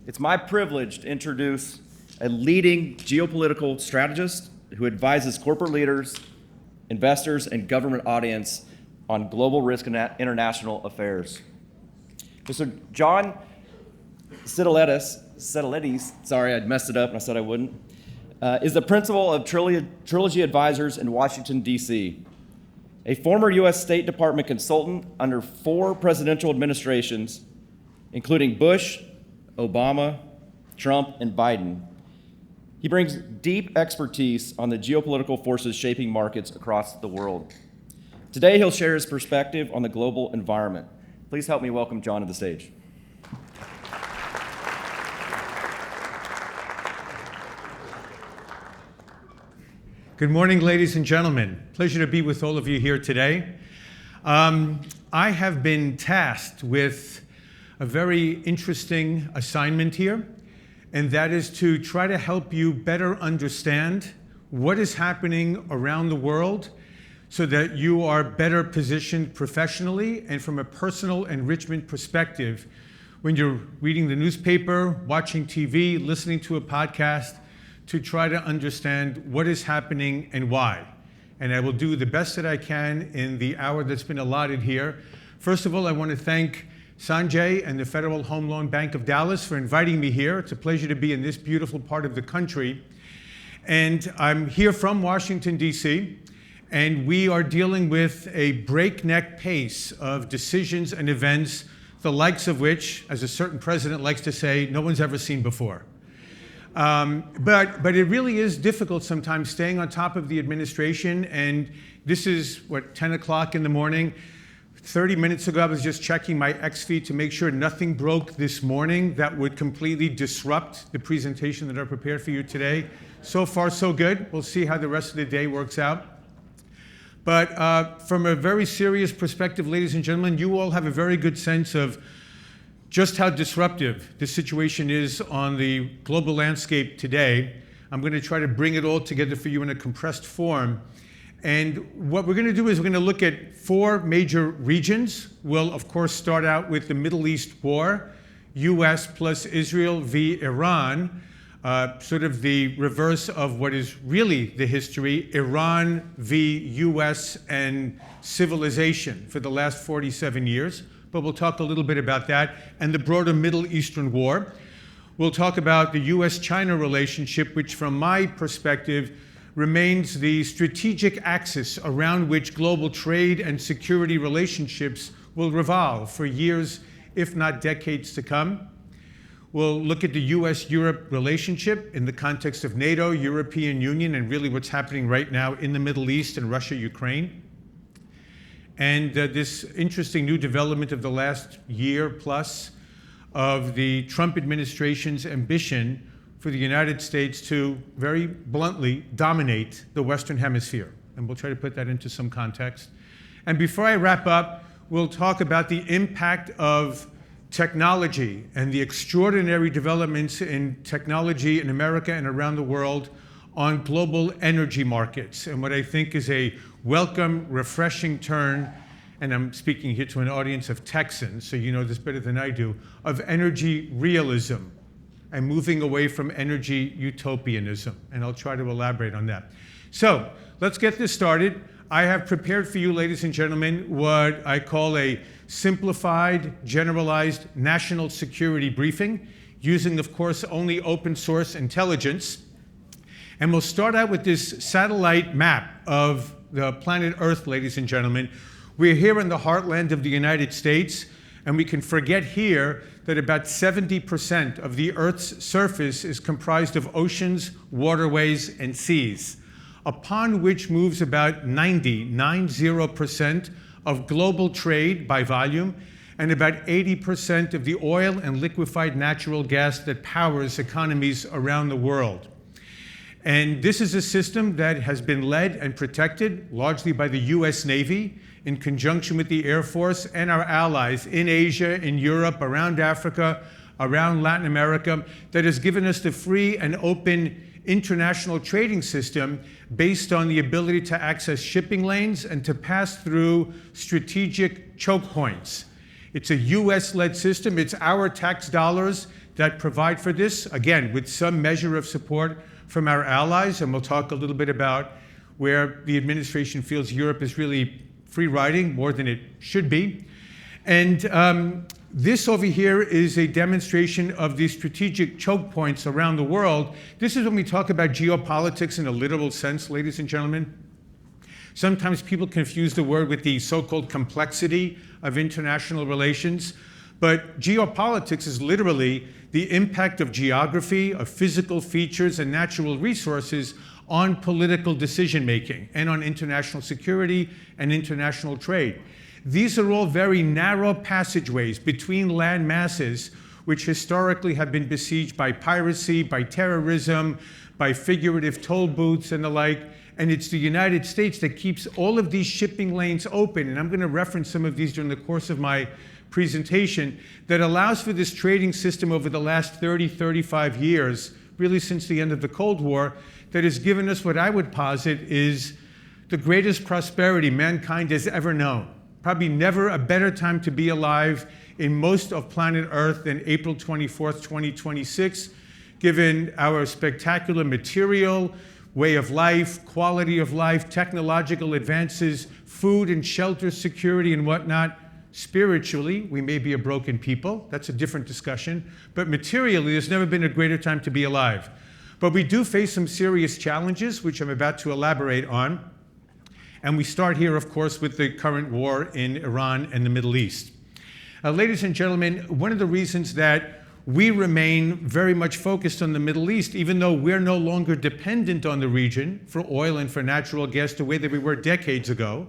It's my privilege to introduce a leading geopolitical strategist who advises corporate leaders, investors, and government audience on global risk and international affairs. Mr. John Sitilides, sorry, I messed it up and I said I wouldn't, is the principal of Trilogy Advisors in Washington, D.C., a former U.S. State Department consultant under 4 presidential administrations, including Bush, Obama, Trump, and Biden. He brings deep expertise on the geopolitical forces shaping markets across the world. Today, he'll share his perspective on the global environment. Please help me welcome John to the stage. Good morning, ladies and gentlemen. Pleasure to be with all of you here today. I have been tasked with a very interesting assignment here, and that is to try to help you better understand what is happening around the world so that you are better positioned professionally and from a personal enrichment perspective when you're reading the newspaper, watching TV, listening to a podcast, to try to understand what is happening and why. And I will do the best that I can in the hour that's been allotted here. First of all, I want to thank Sanjay and the Federal Home Loan Bank of Dallas for inviting me here. It's a pleasure to be in this beautiful part of the country. And I'm here from Washington, D.C., and we are dealing with a breakneck pace of decisions and events, the likes of which, as a certain president likes to say, no one's ever seen before. But it really is difficult sometimes staying on top of the administration, and this is, 10 o'clock in the morning. 30 minutes ago, I was just checking my X feed to make sure nothing broke this morning that would completely disrupt the presentation that I prepared for you today. So far, so good. We'll see how the rest of the day works out. But from a very serious perspective, ladies and gentlemen, you all have a very good sense of just how disruptive the situation is on the global landscape today. I'm going to try to bring it all together for you in a compressed form. And what we're going to do is we're going to look at 4 major regions. We'll, of course, start out with the Middle East war, US plus Israel v. Iran, sort of the reverse of what is really the history, Iran v. US and civilization for the last 47 years. But we'll talk a little bit about that and the broader Middle Eastern war. We'll talk about the US-China relationship, which from my perspective remains the strategic axis around which global trade and security relationships will revolve for years, if not decades to come. We'll look at the US-Europe relationship in the context of NATO, European Union, and really what's happening right now in the Middle East and Russia, Ukraine. And this interesting new development of the last year plus of the Trump administration's ambition for the United States to very bluntly dominate the Western Hemisphere. And we'll try to put that into some context. And before I wrap up, we'll talk about the impact of technology and the extraordinary developments in technology in America and around the world on global energy markets, and what I think is a welcome, refreshing turn, and I'm speaking here to an audience of Texans, so you know this better than I do, of energy realism and moving away from energy utopianism, and I'll try to elaborate on that. So let's get this started. I have prepared for you, ladies and gentlemen, what I call a simplified, generalized national security briefing, using, of course, only open source intelligence. And we'll start out with this satellite map of the planet Earth, ladies and gentlemen. We're here in the heartland of the United States, and we can forget here that about 70% of the Earth's surface is comprised of oceans, waterways, and seas, upon which moves about 90% of global trade by volume, and about 80% of the oil and liquefied natural gas that powers economies around the world. And this is a system that has been led and protected largely by the US Navy in conjunction with the Air Force and our allies in Asia, in Europe, around Africa, around Latin America, that has given us the free and open international trading system based on the ability to access shipping lanes and to pass through strategic choke points. It's a US-led system. It's our tax dollars that provide for this, again, with some measure of support from our allies, and we'll talk a little bit about where the administration feels Europe is really free riding more than it should be. And this over here is a demonstration of the strategic choke points around the world. This is when we talk about geopolitics in a literal sense, ladies and gentlemen. Sometimes people confuse the word with the so-called complexity of international relations. But geopolitics is literally the impact of geography, of physical features and natural resources on political decision-making and on international security and international trade. These are all very narrow passageways between land masses which historically have been besieged by piracy, by terrorism, by figurative toll booths and the like. And it's the United States that keeps all of these shipping lanes open, and I'm going to reference some of these during the course of my presentation, that allows for this trading system over the last 30, 35 years, really since the end of the Cold War, that has given us what I would posit is the greatest prosperity mankind has ever known. Probably never a better time to be alive in most of planet Earth than April 24th, 2026, given our spectacular material, way of life, quality of life, technological advances, food and shelter security and whatnot. Spiritually, we may be a broken people. That's a different discussion. But materially, there's never been a greater time to be alive. But we do face some serious challenges, which I'm about to elaborate on. And we start here, of course, with the current war in Iran and the Middle East. Ladies and gentlemen, one of the reasons that we remain very much focused on the Middle East, even though we're no longer dependent on the region for oil and for natural gas the way that we were decades ago.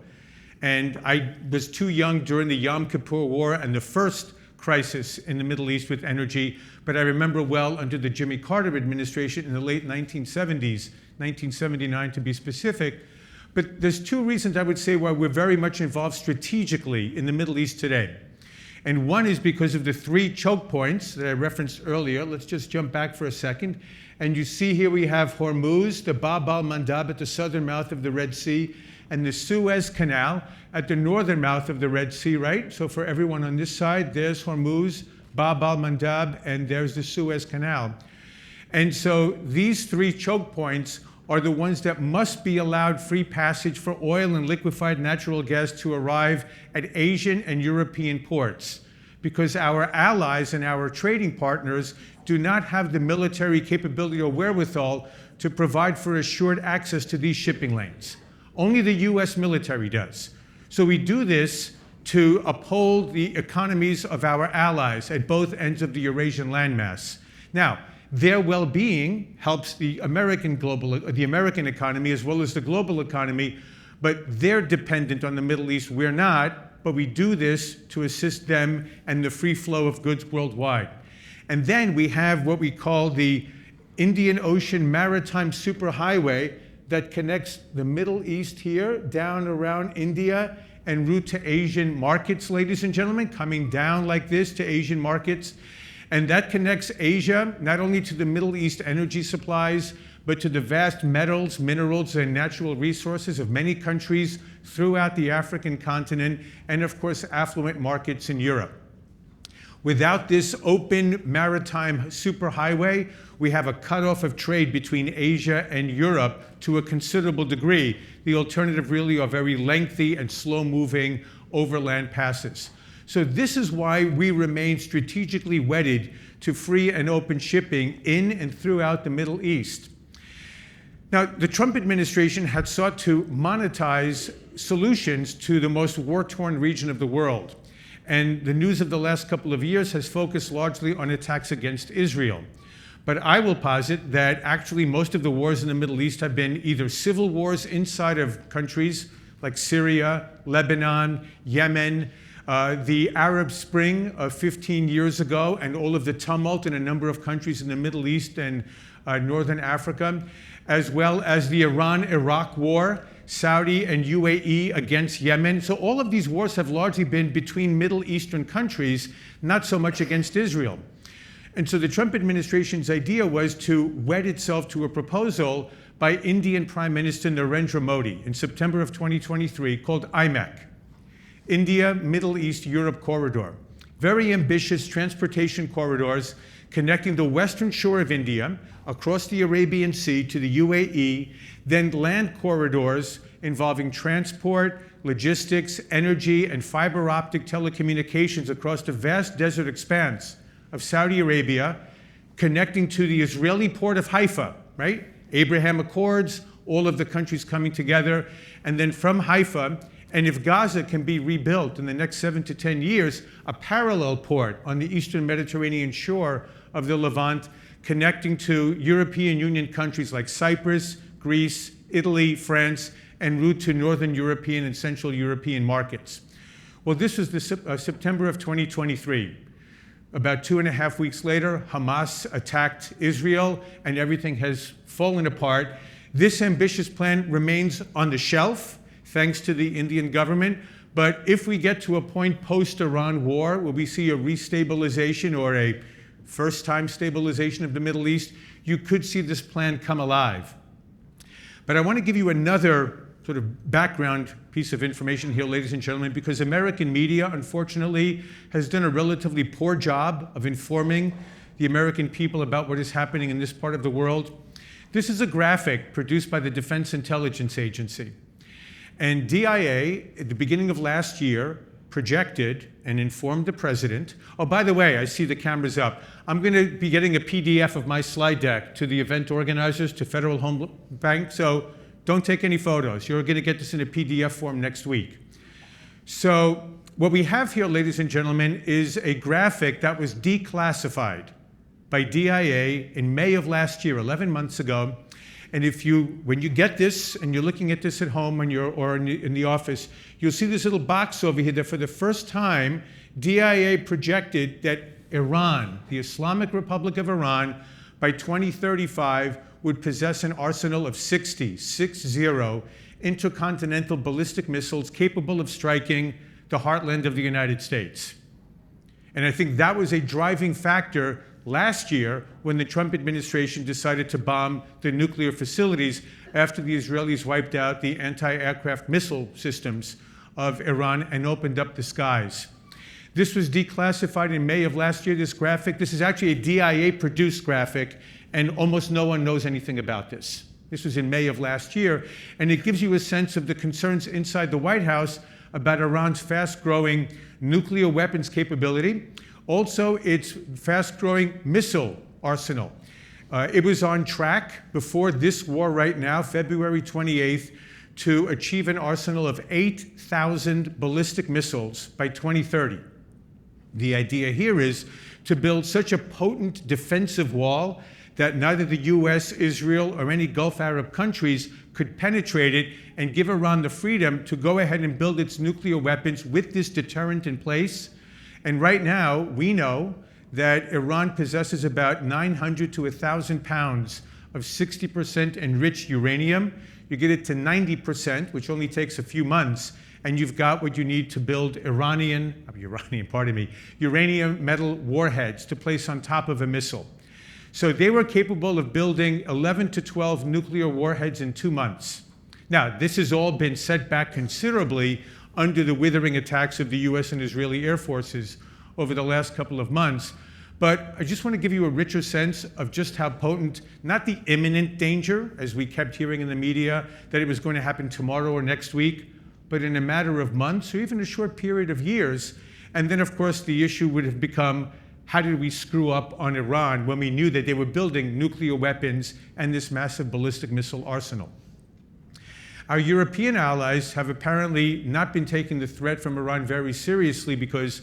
And I was too young during the Yom Kippur War and the first crisis in the Middle East with energy, but I remember well under the Jimmy Carter administration in the late 1970s, 1979 to be specific. But there's two reasons I would say why we're very much involved strategically in the Middle East today. And one is because of the three choke points that I referenced earlier. Let's just jump back for a second. And you see here we have Hormuz, the Bab al-Mandab at the southern mouth of the Red Sea, and the Suez Canal at the northern mouth of the Red Sea, right? So for everyone on this side, there's Hormuz, Bab al-Mandab, and there's the Suez Canal. And so these three choke points are the ones that must be allowed free passage for oil and liquefied natural gas to arrive at Asian and European ports, because our allies and our trading partners do not have the military capability or wherewithal to provide for assured access to these shipping lanes. Only the US military does. So we do this to uphold the economies of our allies at both ends of the Eurasian landmass. Now, their well-being helps the American economy as well as the global economy, but they're dependent on the Middle East. We're not, but we do this to assist them and the free flow of goods worldwide. And then we have what we call the Indian Ocean Maritime Superhighway that connects the Middle East here down around India en route to Asian markets, ladies and gentlemen, coming down like this to Asian markets. And that connects Asia not only to the Middle East energy supplies, but to the vast metals, minerals, and natural resources of many countries throughout the African continent, and of course, affluent markets in Europe. Without this open maritime superhighway, we have a cutoff of trade between Asia and Europe to a considerable degree. The alternative really are very lengthy and slow-moving overland passes. So this is why we remain strategically wedded to free and open shipping in and throughout the Middle East. Now, the Trump administration had sought to monetize solutions to the most war-torn region of the world. And the news of the last couple of years has focused largely on attacks against Israel. But I will posit that actually most of the wars in the Middle East have been either civil wars inside of countries like Syria, Lebanon, Yemen, the Arab Spring of 15 years ago, and all of the tumult in a number of countries in the Middle East and Northern Africa, as well as the Iran-Iraq war, Saudi and UAE against Yemen. So all of these wars have largely been between Middle Eastern countries, not so much against Israel. And so the Trump administration's idea was to wed itself to a proposal by Indian Prime Minister Narendra Modi in September of 2023 called IMEC, India, Middle East, Europe Corridor. Very ambitious transportation corridors connecting the western shore of India across the Arabian Sea to the UAE, then land corridors involving transport, logistics, energy, and fiber optic telecommunications across the vast desert expanse of Saudi Arabia, connecting to the Israeli port of Haifa, right? Abraham Accords, all of the countries coming together, and then from Haifa, and if Gaza can be rebuilt in the next 7 to 10 years, a parallel port on the eastern Mediterranean shore of the Levant, connecting to European Union countries like Cyprus, Greece, Italy, France, en route to Northern European and Central European markets. Well, this was September of 2023. About 2.5 weeks later, Hamas attacked Israel, and everything has fallen apart. This ambitious plan remains on the shelf, thanks to the Indian government. But if we get to a point post-Iran war where we see a restabilization or a first-time stabilization of the Middle East, you could see this plan come alive. But I want to give you another sort of background piece of information here, ladies and gentlemen, because American media, unfortunately, has done a relatively poor job of informing the American people about what is happening in this part of the world. This is a graphic produced by the Defense Intelligence Agency. And DIA, at the beginning of last year, projected and informed the president. Oh, by the way, I see the camera's up. I'm going to be getting a PDF of my slide deck to the event organizers, to Federal Home Bank, so don't take any photos. You're going to get this in a PDF form next week. So what we have here, ladies and gentlemen, is a graphic that was declassified by DIA in May of last year, 11 months ago. And when you get this and you're looking at this at home or in the office, you'll see this little box over here that for the first time, DIA projected that Iran, the Islamic Republic of Iran, by 2035 would possess an arsenal of 60 intercontinental ballistic missiles capable of striking the heartland of the United States. And I think that was a driving factor last year when the Trump administration decided to bomb the nuclear facilities after the Israelis wiped out the anti-aircraft missile systems of Iran and opened up the skies. This was declassified in May of last year, this graphic. This is actually a DIA-produced graphic, and almost no one knows anything about this. This was in May of last year, and it gives you a sense of the concerns inside the White House about Iran's fast-growing nuclear weapons capability, also its fast-growing missile arsenal. It was on track before this war right now, February 28th, to achieve an arsenal of 8,000 ballistic missiles by 2030. The idea here is to build such a potent defensive wall that neither the US, Israel, or any Gulf Arab countries could penetrate it and give Iran the freedom to go ahead and build its nuclear weapons with this deterrent in place. And right now, we know that Iran possesses about 900 to 1,000 pounds of 60% enriched uranium. You get it to 90%, which only takes a few months, and you've got what you need to build uranium metal warheads to place on top of a missile. So they were capable of building 11 to 12 nuclear warheads in 2 months. Now, this has all been set back considerably under the withering attacks of the US and Israeli air forces over the last couple of months. But I just want to give you a richer sense of just how potent, not the imminent danger, as we kept hearing in the media, that it was going to happen tomorrow or next week, but in a matter of months or even a short period of years. And then, of course, the issue would have become, how did we screw up on Iran when we knew that they were building nuclear weapons and this massive ballistic missile arsenal? Our European allies have apparently not been taking the threat from Iran very seriously, because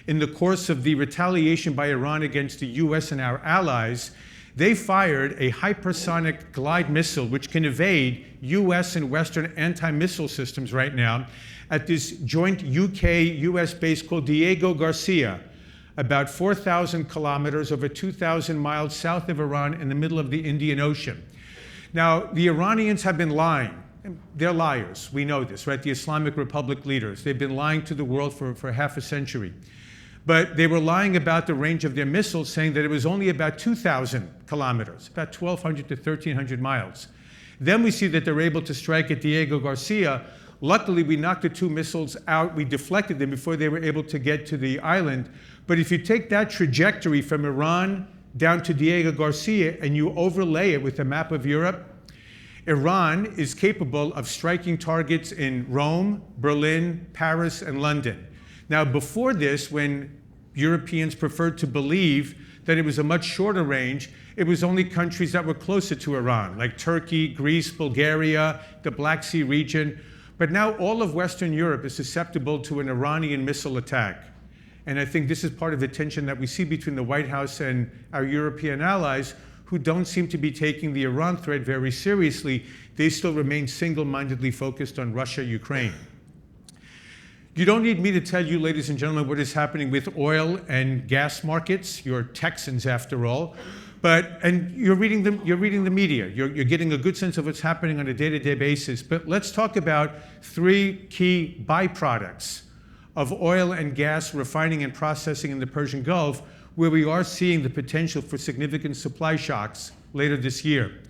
in the course of the retaliation by Iran against the US and our allies, they fired a hypersonic glide missile which can evade US and Western anti-missile systems right now at this joint UK-US base called Diego Garcia, about 4,000 kilometers, over 2,000 miles south of Iran in the middle of the Indian Ocean. Now, the Iranians have been lying. They're liars. We know this, right? The Islamic Republic leaders. They've been lying to the world for half a century. But they were lying about the range of their missiles, saying that it was only about 2,000 kilometers, about 1,200 to 1,300 miles. Then we see that they're able to strike at Diego Garcia. Luckily, we knocked the 2 missiles out. We deflected them before they were able to get to the island. But if you take that trajectory from Iran down to Diego Garcia and you overlay it with a map of Europe, Iran is capable of striking targets in Rome, Berlin, Paris, and London. Now, before this, when Europeans preferred to believe that it was a much shorter range, it was only countries that were closer to Iran, like Turkey, Greece, Bulgaria, the Black Sea region. But now all of Western Europe is susceptible to an Iranian missile attack. And I think this is part of the tension that we see between the White House and our European allies, who don't seem to be taking the Iran threat very seriously. They still remain single-mindedly focused on Russia, Ukraine. You don't need me to tell you, ladies and gentlemen, what is happening with oil and gas markets. You're Texans, after all. And you're reading the media. You're getting a good sense of what's happening on a day-to-day basis. But let's talk about three key byproducts of oil and gas refining and processing in the Persian Gulf, where we are seeing the potential for significant supply shocks later this year.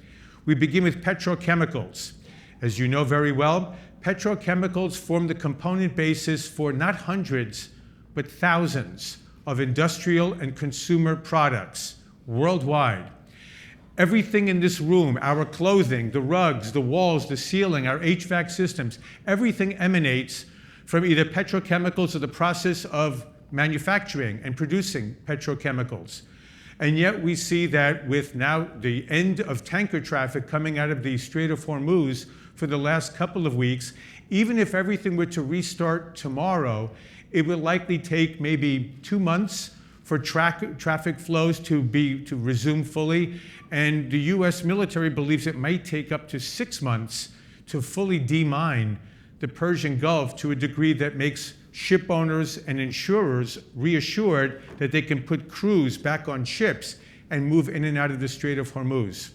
We begin with petrochemicals. As you know very well, petrochemicals form the component basis for not hundreds, but thousands of industrial and consumer products worldwide. Everything in this room, our clothing, the rugs, the walls, the ceiling, our HVAC systems, everything emanates from either petrochemicals or the process of manufacturing and producing petrochemicals. And yet we see that with now the end of tanker traffic coming out of the Strait of Hormuz for the last couple of weeks, even if everything were to restart tomorrow, it will likely take maybe 2 months for traffic flows to resume fully. And the US military believes it might take up to 6 months to fully demine the Persian Gulf to a degree that makes ship owners and insurers reassured that they can put crews back on ships and move in and out of the Strait of Hormuz.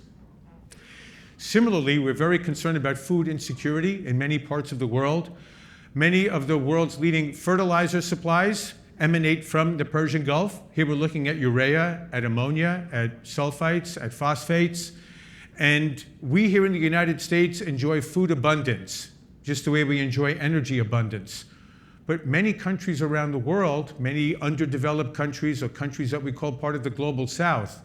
Similarly, we're very concerned about food insecurity in many parts of the world. Many of the world's leading fertilizer supplies emanate from the Persian Gulf. Here we're looking at urea, at ammonia, at sulfites, at phosphates. And we here in the United States enjoy food abundance, just the way we enjoy energy abundance. But many countries around the world, many underdeveloped countries or countries that we call part of the global south,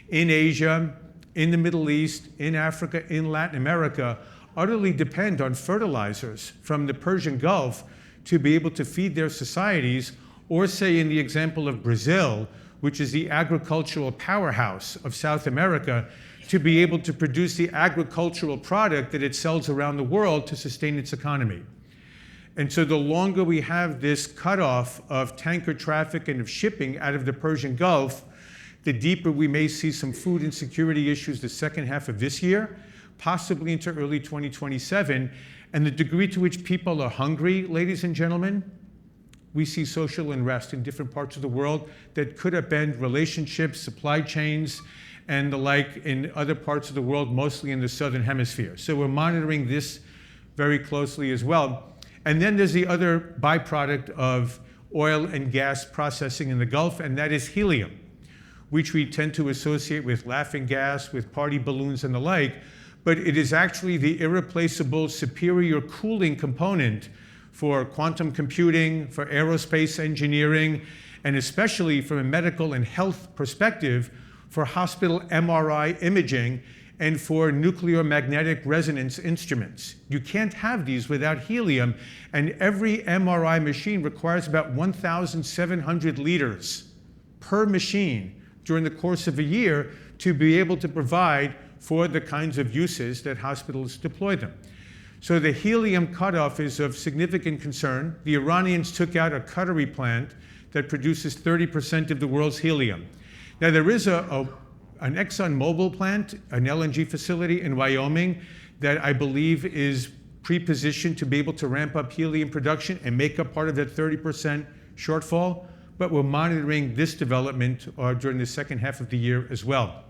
in Asia, in the Middle East, in Africa, in Latin America, utterly depend on fertilizers from the Persian Gulf to be able to feed their societies, or say in the example of Brazil, which is the agricultural powerhouse of South America, to be able to produce the agricultural product that it sells around the world to sustain its economy. And so the longer we have this cutoff of tanker traffic and of shipping out of the Persian Gulf, the deeper we may see some food insecurity issues the second half of this year, possibly into early 2027. And the degree to which people are hungry, ladies and gentlemen, we see social unrest in different parts of the world that could upend relationships, supply chains, and the like in other parts of the world, mostly in the Southern Hemisphere. So we're monitoring this very closely as well. And then there's the other byproduct of oil and gas processing in the Gulf, and that is helium, which we tend to associate with laughing gas, with party balloons and the like, but it is actually the irreplaceable superior cooling component for quantum computing, for aerospace engineering, and especially from a medical and health perspective, for hospital MRI imaging and for nuclear magnetic resonance instruments. You can't have these without helium, and every MRI machine requires about 1,700 liters per machine during the course of a year to be able to provide for the kinds of uses that hospitals deploy them. So the helium cutoff is of significant concern. The Iranians took out a Qatari plant that produces 30% of the world's helium. Now there is an ExxonMobil plant, an LNG facility in Wyoming that I believe is pre-positioned to be able to ramp up helium production and make up part of that 30% shortfall. But we're monitoring this development during the second half of the year as well.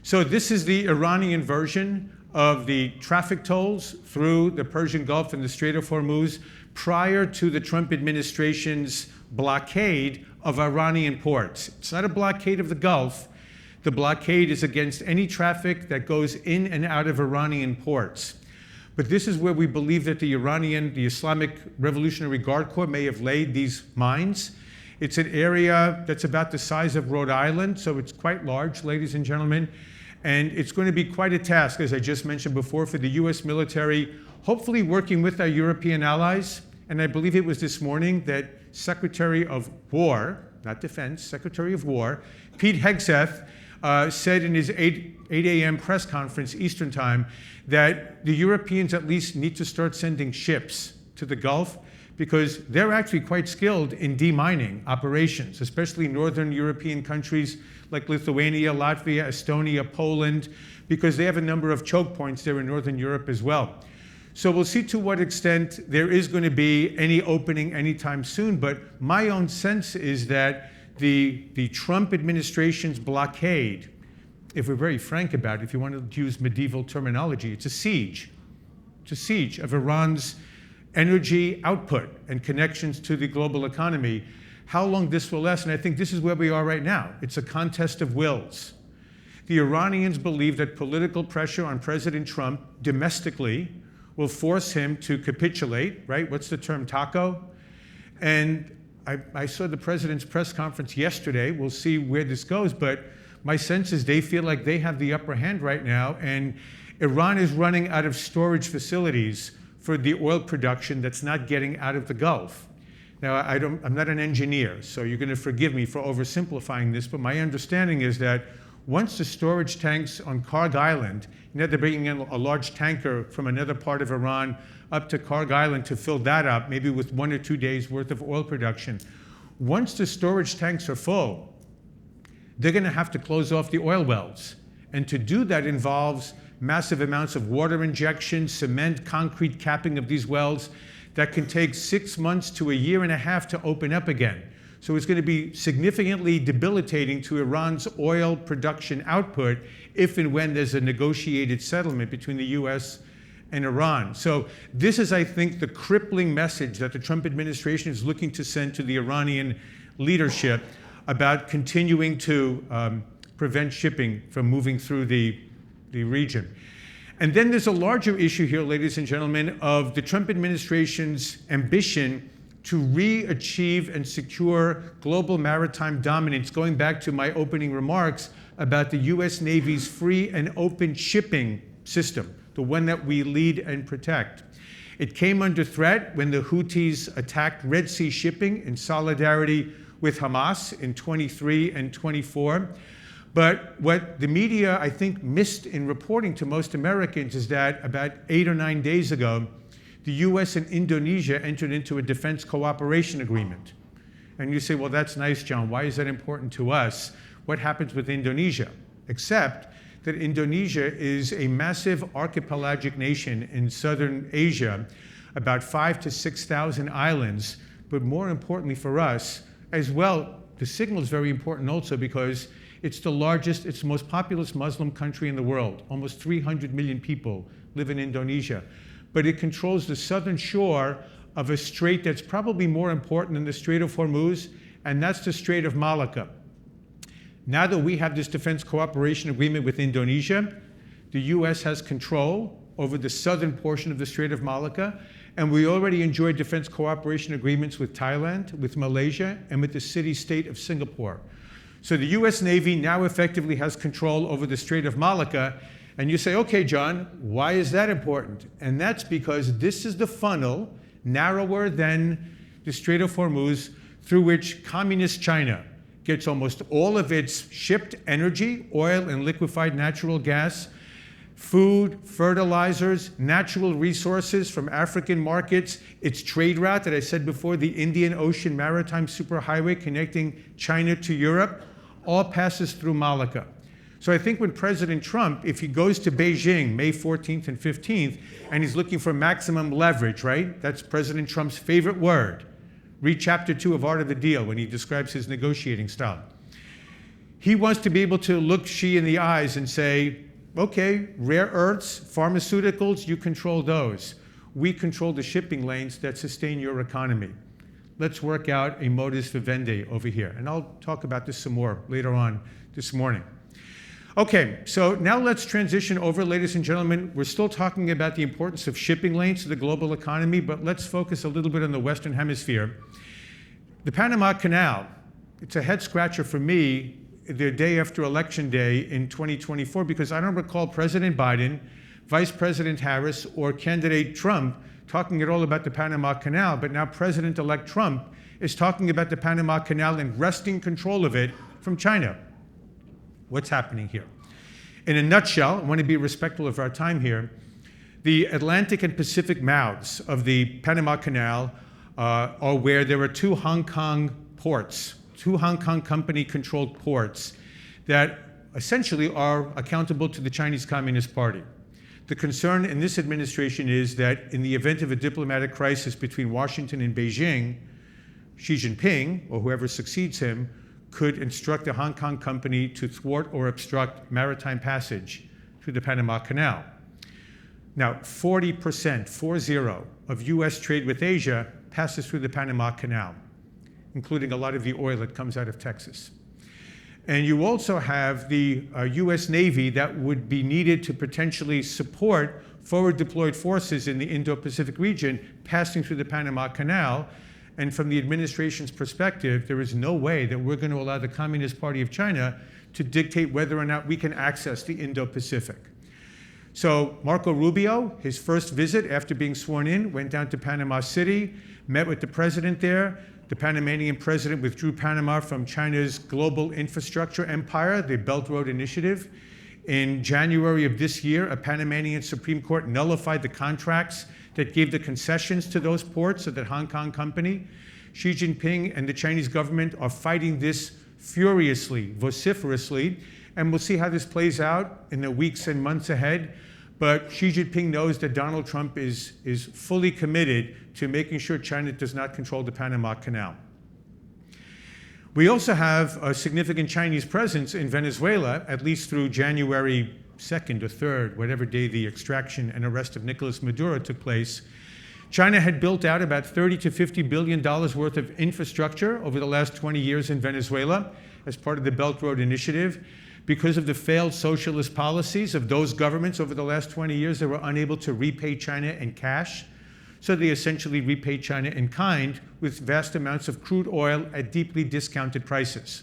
So this is the Iranian version of the traffic tolls through the Persian Gulf and the Strait of Hormuz prior to the Trump administration's blockade of Iranian ports. It's not a blockade of the Gulf. The blockade is against any traffic that goes in and out of Iranian ports. But this is where we believe that the Islamic Revolutionary Guard Corps may have laid these mines. It's an area that's about the size of Rhode Island, so it's quite large, ladies and gentlemen. And it's going to be quite a task, as I just mentioned before, for the US military, hopefully working with our European allies. And I believe it was this morning that Secretary of War, not Defense, Secretary of War, Pete Hegseth, said in his 8 a.m. press conference Eastern Time that the Europeans at least need to start sending ships to the Gulf, because they're actually quite skilled in demining operations, especially northern European countries like Lithuania, Latvia, Estonia, Poland, because they have a number of choke points there in northern Europe as well. So we'll see to what extent there is going to be any opening anytime soon, but my own sense is that the Trump administration's blockade, if we're very frank about it, if you want to use medieval terminology, it's a siege. It's a siege of Iran's energy output and connections to the global economy. How long this will last, and I think this is where we are right now. It's a contest of wills. The Iranians believe that political pressure on President Trump domestically will force him to capitulate, right? What's the term, taco? And I saw the president's press conference yesterday. We'll see where this goes, but my sense is they feel like they have the upper hand right now, and Iran is running out of storage facilities for the oil production that's not getting out of the Gulf. Now, I'm not an engineer, so you're going to forgive me for oversimplifying this, but my understanding is that once the storage tanks on Karg Island, they're bringing in a large tanker from another part of Iran up to Karg Island to fill that up, maybe with 1 or 2 days worth of oil production. Once the storage tanks are full, they're going to have to close off the oil wells. And to do that involves massive amounts of water injection, cement, concrete capping of these wells that can take 6 months to 1.5 years to open up again. So it's going to be significantly debilitating to Iran's oil production output if and when there's a negotiated settlement between the US and Iran. So this is, I think, the crippling message that the Trump administration is looking to send to the Iranian leadership about continuing to prevent shipping from moving through the region. And then there's a larger issue here, ladies and gentlemen, of the Trump administration's ambition to re-achieve and secure global maritime dominance, going back to my opening remarks about the US Navy's free and open shipping system, the one that we lead and protect. It came under threat when the Houthis attacked Red Sea shipping in solidarity with Hamas in 23 and 24. But what the media, I think, missed in reporting to most Americans is that about 8 or 9 days ago, the US and Indonesia entered into a defense cooperation agreement. And you say, well, that's nice, John. Why is that important to us? What happens with Indonesia? Except that Indonesia is a massive archipelagic nation in southern Asia, about 5,000 to 6,000 islands. But more importantly for us, as well, the signal is very important also because it's the largest, it's the most populous Muslim country in the world. Almost 300 million people live in Indonesia. But it controls the southern shore of a strait that's probably more important than the Strait of Hormuz, and that's the Strait of Malacca. Now that we have this defense cooperation agreement with Indonesia, the US has control over the southern portion of the Strait of Malacca, and we already enjoy defense cooperation agreements with Thailand, with Malaysia, and with the city-state of Singapore. So the US Navy now effectively has control over the Strait of Malacca. And you say, okay, John, why is that important? And that's because this is the funnel, narrower than the Strait of Hormuz, through which communist China gets almost all of its shipped energy, oil and liquefied natural gas, food, fertilizers, natural resources from African markets, its trade route that I said before, the Indian Ocean maritime superhighway connecting China to Europe, all passes through Malacca. So I think when President Trump, if he goes to Beijing May 14th and 15th, and he's looking for maximum leverage, right? That's President Trump's favorite word. Read chapter 2 of Art of the Deal when he describes his negotiating style. He wants to be able to look Xi in the eyes and say, okay, rare earths, pharmaceuticals, you control those. We control the shipping lanes that sustain your economy. Let's work out a modus vivendi over here. And I'll talk about this some more later on this morning. Okay, so now let's transition over, ladies and gentlemen. We're still talking about the importance of shipping lanes to the global economy, but let's focus a little bit on the Western Hemisphere. The Panama Canal, it's a head scratcher for me the day after Election Day in 2024, because I don't recall President Biden, Vice President Harris, or candidate Trump talking at all about the Panama Canal, but now President-elect Trump is talking about the Panama Canal and wresting control of it from China. What's happening here? In a nutshell, I want to be respectful of our time here, the Atlantic and Pacific mouths of the Panama Canal are where there are two Hong Kong ports, two Hong Kong company-controlled ports that essentially are accountable to the Chinese Communist Party. The concern in this administration is that in the event of a diplomatic crisis between Washington and Beijing, Xi Jinping, or whoever succeeds him, could instruct a Hong Kong company to thwart or obstruct maritime passage through the Panama Canal. Now, 40%, 40, of US trade with Asia passes through the Panama Canal, including a lot of the oil that comes out of Texas. And you also have the US Navy that would be needed to potentially support forward deployed forces in the Indo-Pacific region passing through the Panama Canal. And from the administration's perspective, there is no way that we're going to allow the Communist Party of China to dictate whether or not we can access the Indo-Pacific. So Marco Rubio, his first visit after being sworn in, went down to Panama City, met with the president there. The Panamanian president withdrew Panama from China's global infrastructure empire, the Belt Road Initiative. In January of this year, a Panamanian Supreme Court nullified the contracts that gave the concessions to those ports of that Hong Kong company. Xi Jinping and the Chinese government are fighting this furiously, vociferously, and we'll see how this plays out in the weeks and months ahead. But Xi Jinping knows that Donald Trump is fully committed to making sure China does not control the Panama Canal. We also have a significant Chinese presence in Venezuela, at least through January 2nd or 3rd, whatever day the extraction and arrest of Nicolas Maduro took place. China had built out about $30 to $50 billion worth of infrastructure over the last 20 years in Venezuela as part of the Belt Road Initiative. Because of the failed socialist policies of those governments over the last 20 years, they were unable to repay China in cash. So they essentially repaid China in kind with vast amounts of crude oil at deeply discounted prices.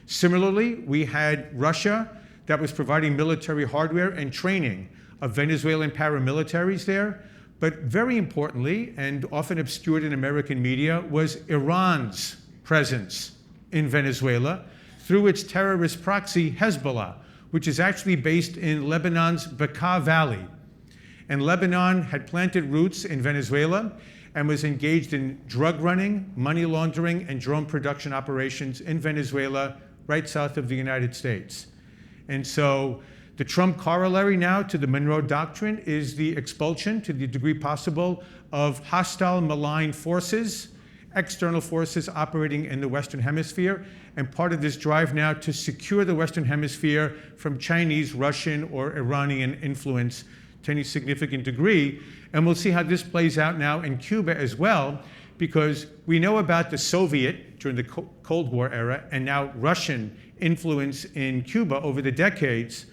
Similarly, we had Russia that was providing military hardware and training of Venezuelan paramilitaries there. But very importantly, and often obscured in American media, was Iran's presence in Venezuela through its terrorist proxy, Hezbollah, which is actually based in Lebanon's Bekaa Valley. And Lebanon had planted roots in Venezuela and was engaged in drug running, money laundering, and drone production operations in Venezuela, right south of the United States. And so the Trump corollary now to the Monroe Doctrine is the expulsion, to the degree possible, of hostile, malign forces, external forces operating in the Western Hemisphere, and part of this drive now to secure the Western Hemisphere from Chinese, Russian, or Iranian influence to any significant degree. And we'll see how this plays out now in Cuba as well, because we know about the Soviet, during the Cold War era, and now Russian influence in Cuba over the decades.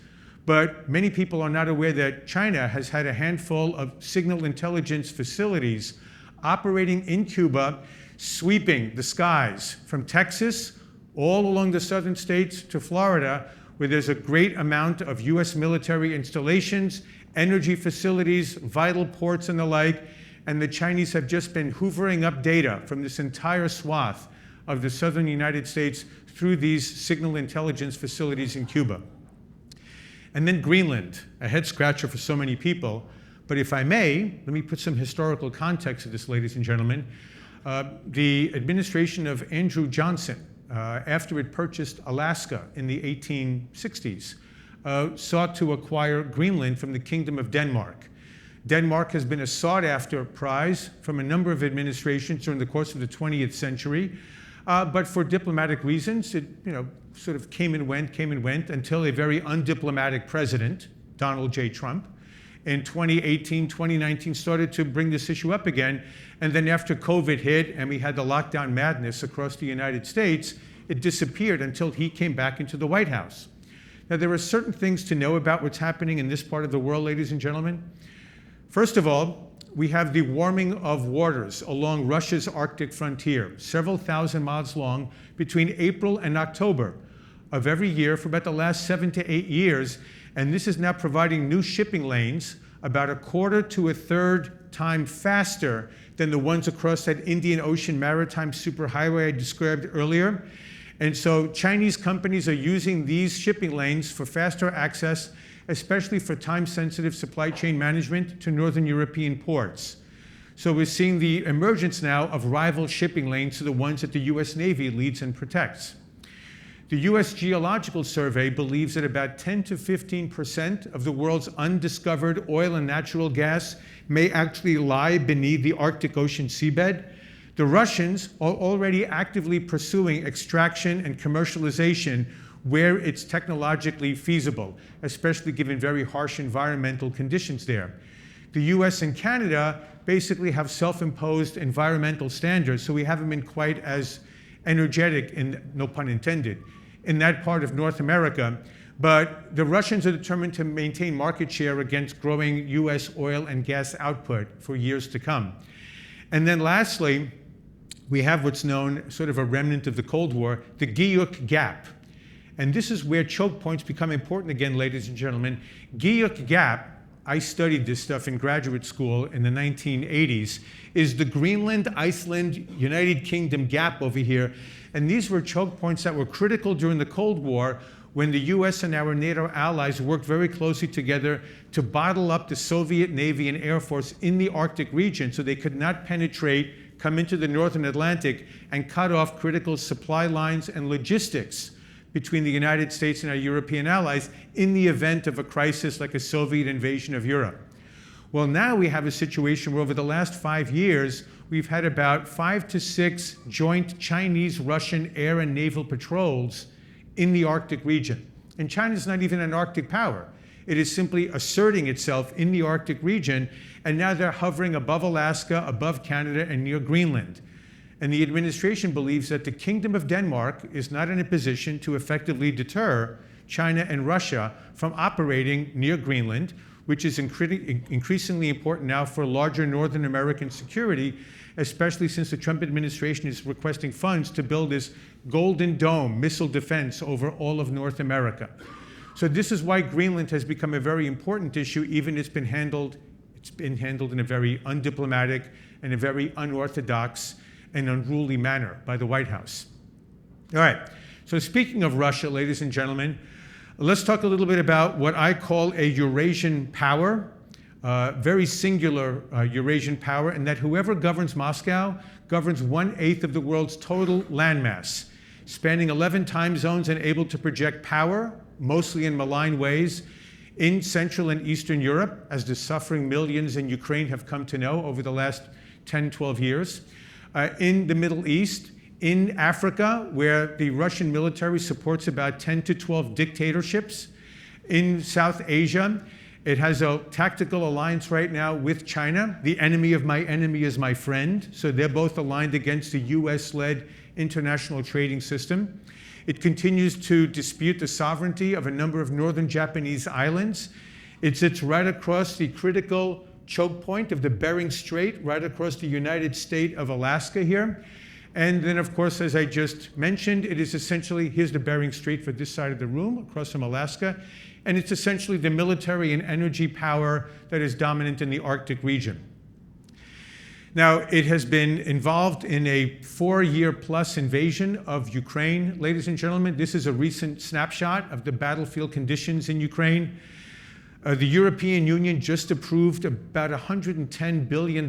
But many people are not aware that China has had a handful of signal intelligence facilities operating in Cuba, sweeping the skies from Texas all along the southern states to Florida, where there's a great amount of US military installations, energy facilities, vital ports, and the like. And the Chinese have just been hoovering up data from this entire swath of the southern United States through these signal intelligence facilities in Cuba. And then Greenland, a head scratcher for so many people. But if I may, let me put some historical context to this, ladies and gentlemen. The administration of Andrew Johnson, after it purchased Alaska in the 1860s, sought to acquire Greenland from the Kingdom of Denmark. Denmark has been a sought-after prize from a number of administrations during the course of the 20th century, but for diplomatic reasons, it sort of came and went until a very undiplomatic president, Donald J. Trump, in 2018, 2019 started to bring this issue up again. And then after COVID hit and we had the lockdown madness across the United States, it disappeared until he came back into the White House. Now, there are certain things to know about what's happening in this part of the world, ladies and gentlemen. First of all, we have the warming of waters along Russia's Arctic frontier, several thousand miles long, between April and October of every year for about the last 7 to 8 years. And this is now providing new shipping lanes about a quarter to a third time faster than the ones across that Indian Ocean maritime superhighway I described earlier. And so Chinese companies are using these shipping lanes for faster access, especially for time-sensitive supply chain management to northern European ports. So we're seeing the emergence now of rival shipping lanes to the ones that the US Navy leads and protects. The US Geological Survey believes that about 10 to 15% of the world's undiscovered oil and natural gas may actually lie beneath the Arctic Ocean seabed. The Russians are already actively pursuing extraction and commercialization where it's technologically feasible, especially given very harsh environmental conditions there. The US and Canada basically have self-imposed environmental standards, so we haven't been quite as energetic, no pun intended, in that part of North America. But the Russians are determined to maintain market share against growing US oil and gas output for years to come. And then lastly, we have what's known, sort of a remnant of the Cold War, the Guyuk Gap. And this is where choke points become important again, ladies and gentlemen. Guyuk Gap, I studied this stuff in graduate school in the 1980s, is the Greenland, Iceland, United Kingdom gap over here. And these were choke points that were critical during the Cold War when the US and our NATO allies worked very closely together to bottle up the Soviet Navy and Air Force in the Arctic region so they could not penetrate, come into the Northern Atlantic, and cut off critical supply lines and logistics between the United States and our European allies in the event of a crisis like a Soviet invasion of Europe. Well, now we have a situation where over the last 5 years, we've had about 5 to 6 joint Chinese-Russian air and naval patrols in the Arctic region. And China's not even an Arctic power. It is simply asserting itself in the Arctic region, and now they're hovering above Alaska, above Canada, and near Greenland. And the administration believes that the Kingdom of Denmark is not in a position to effectively deter China and Russia from operating near Greenland, which is increasingly important now for larger Northern American security, especially since the Trump administration is requesting funds to build this Golden Dome missile defense over all of North America. So this is why Greenland has become a very important issue, even it's been handled in a very undiplomatic and a very unorthodox and unruly manner by the White House. All right, so speaking of Russia, ladies and gentlemen, let's talk a little bit about what I call a Eurasian power, very singular Eurasian power, and that whoever governs Moscow governs 1/8 of the world's total landmass, spanning 11 time zones and able to project power, mostly in malign ways, in Central and Eastern Europe, as the suffering millions in Ukraine have come to know over the last 10, 12 years, in the Middle East, in Africa, where the Russian military supports about 10 to 12 dictatorships, in South Asia. It has a tactical alliance right now with China. The enemy of my enemy is my friend. So they're both aligned against the US-led international trading system. It continues to dispute the sovereignty of a number of northern Japanese islands. It sits right across the critical choke point of the Bering Strait, right across the United State of Alaska here. And then, of course, as I just mentioned, it is essentially, here's the Bering Strait for this side of the room, across from Alaska, and it's essentially the military and energy power that is dominant in the Arctic region. Now, it has been involved in a 4-year-plus invasion of Ukraine. Ladies and gentlemen, this is a recent snapshot of the battlefield conditions in Ukraine. The European Union just approved about $110 billion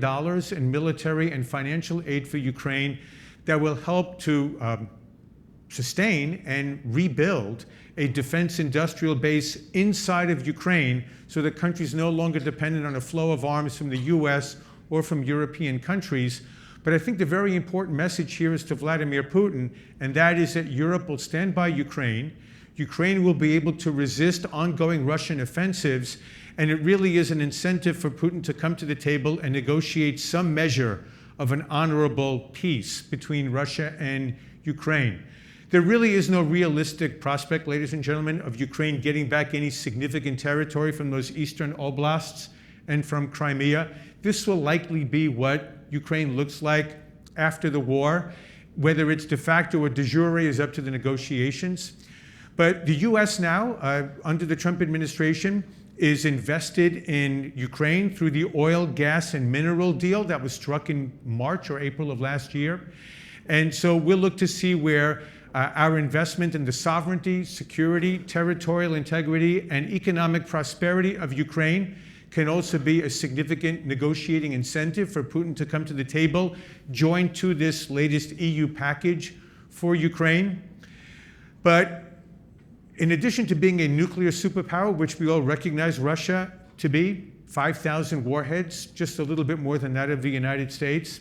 in military and financial aid for Ukraine that will help to sustain and rebuild a defense industrial base inside of Ukraine so the country is no longer dependent on a flow of arms from the US or from European countries. But I think the very important message here is to Vladimir Putin, and that is that Europe will stand by Ukraine. Ukraine will be able to resist ongoing Russian offensives, and it really is an incentive for Putin to come to the table and negotiate some measure of an honorable peace between Russia and Ukraine. There really is no realistic prospect, ladies and gentlemen, of Ukraine getting back any significant territory from those eastern oblasts and from Crimea. This will likely be what Ukraine looks like after the war. Whether it's de facto or de jure is up to the negotiations. But the US now, under the Trump administration, is invested in Ukraine through the oil, gas, and mineral deal that was struck in March or April of last year. And so we'll look to see where our investment in the sovereignty, security, territorial integrity, and economic prosperity of Ukraine can also be a significant negotiating incentive for Putin to come to the table, join to this latest EU package for Ukraine. But in addition to being a nuclear superpower, which we all recognize Russia to be, 5,000 warheads, just a little bit more than that of the United States.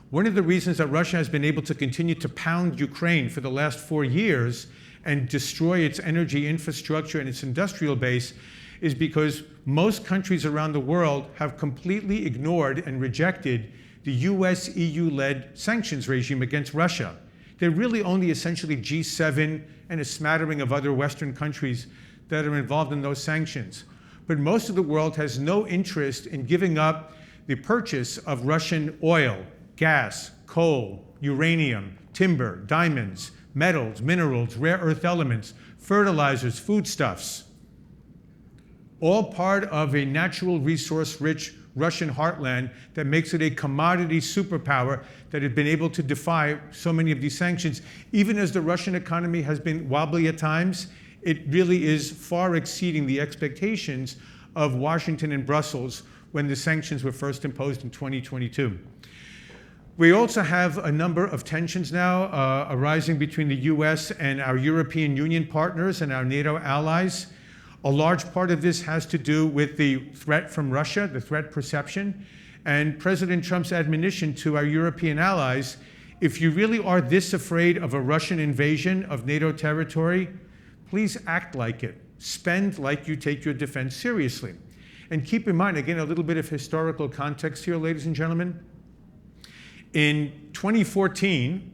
One of the reasons that Russia has been able to continue to pound Ukraine for the last 4 years and destroy its energy infrastructure and its industrial base is because most countries around the world have completely ignored and rejected the US EU-led sanctions regime against Russia. They're really only essentially G7 and a smattering of other Western countries that are involved in those sanctions. But most of the world has no interest in giving up the purchase of Russian oil, gas, coal, uranium, timber, diamonds, metals, minerals, rare earth elements, fertilizers, foodstuffs, all part of a natural resource-rich Russian heartland that makes it a commodity superpower that has been able to defy so many of these sanctions. Even as the Russian economy has been wobbly at times, it really is far exceeding the expectations of Washington and Brussels when the sanctions were first imposed in 2022. We also have a number of tensions now arising between the US and our European Union partners and our NATO allies. A large part of this has to do with the threat from Russia, the threat perception, and President Trump's admonition to our European allies, if you really are this afraid of a Russian invasion of NATO territory, please act like it. Spend like you take your defense seriously. And keep in mind, again, a little bit of historical context here, ladies and gentlemen. In 2014,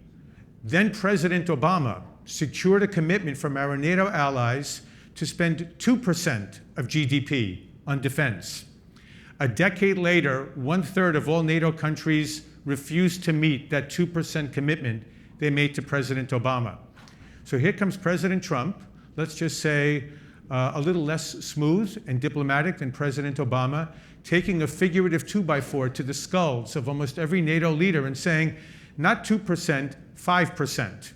then President Obama secured a commitment from our NATO allies to spend 2% of GDP on defense. A decade later, 1/3 of all NATO countries refused to meet that 2% commitment they made to President Obama. So here comes President Trump, let's just say a little less smooth and diplomatic than President Obama, taking a figurative 2x4 to the skulls of almost every NATO leader and saying, not 2%, 5%.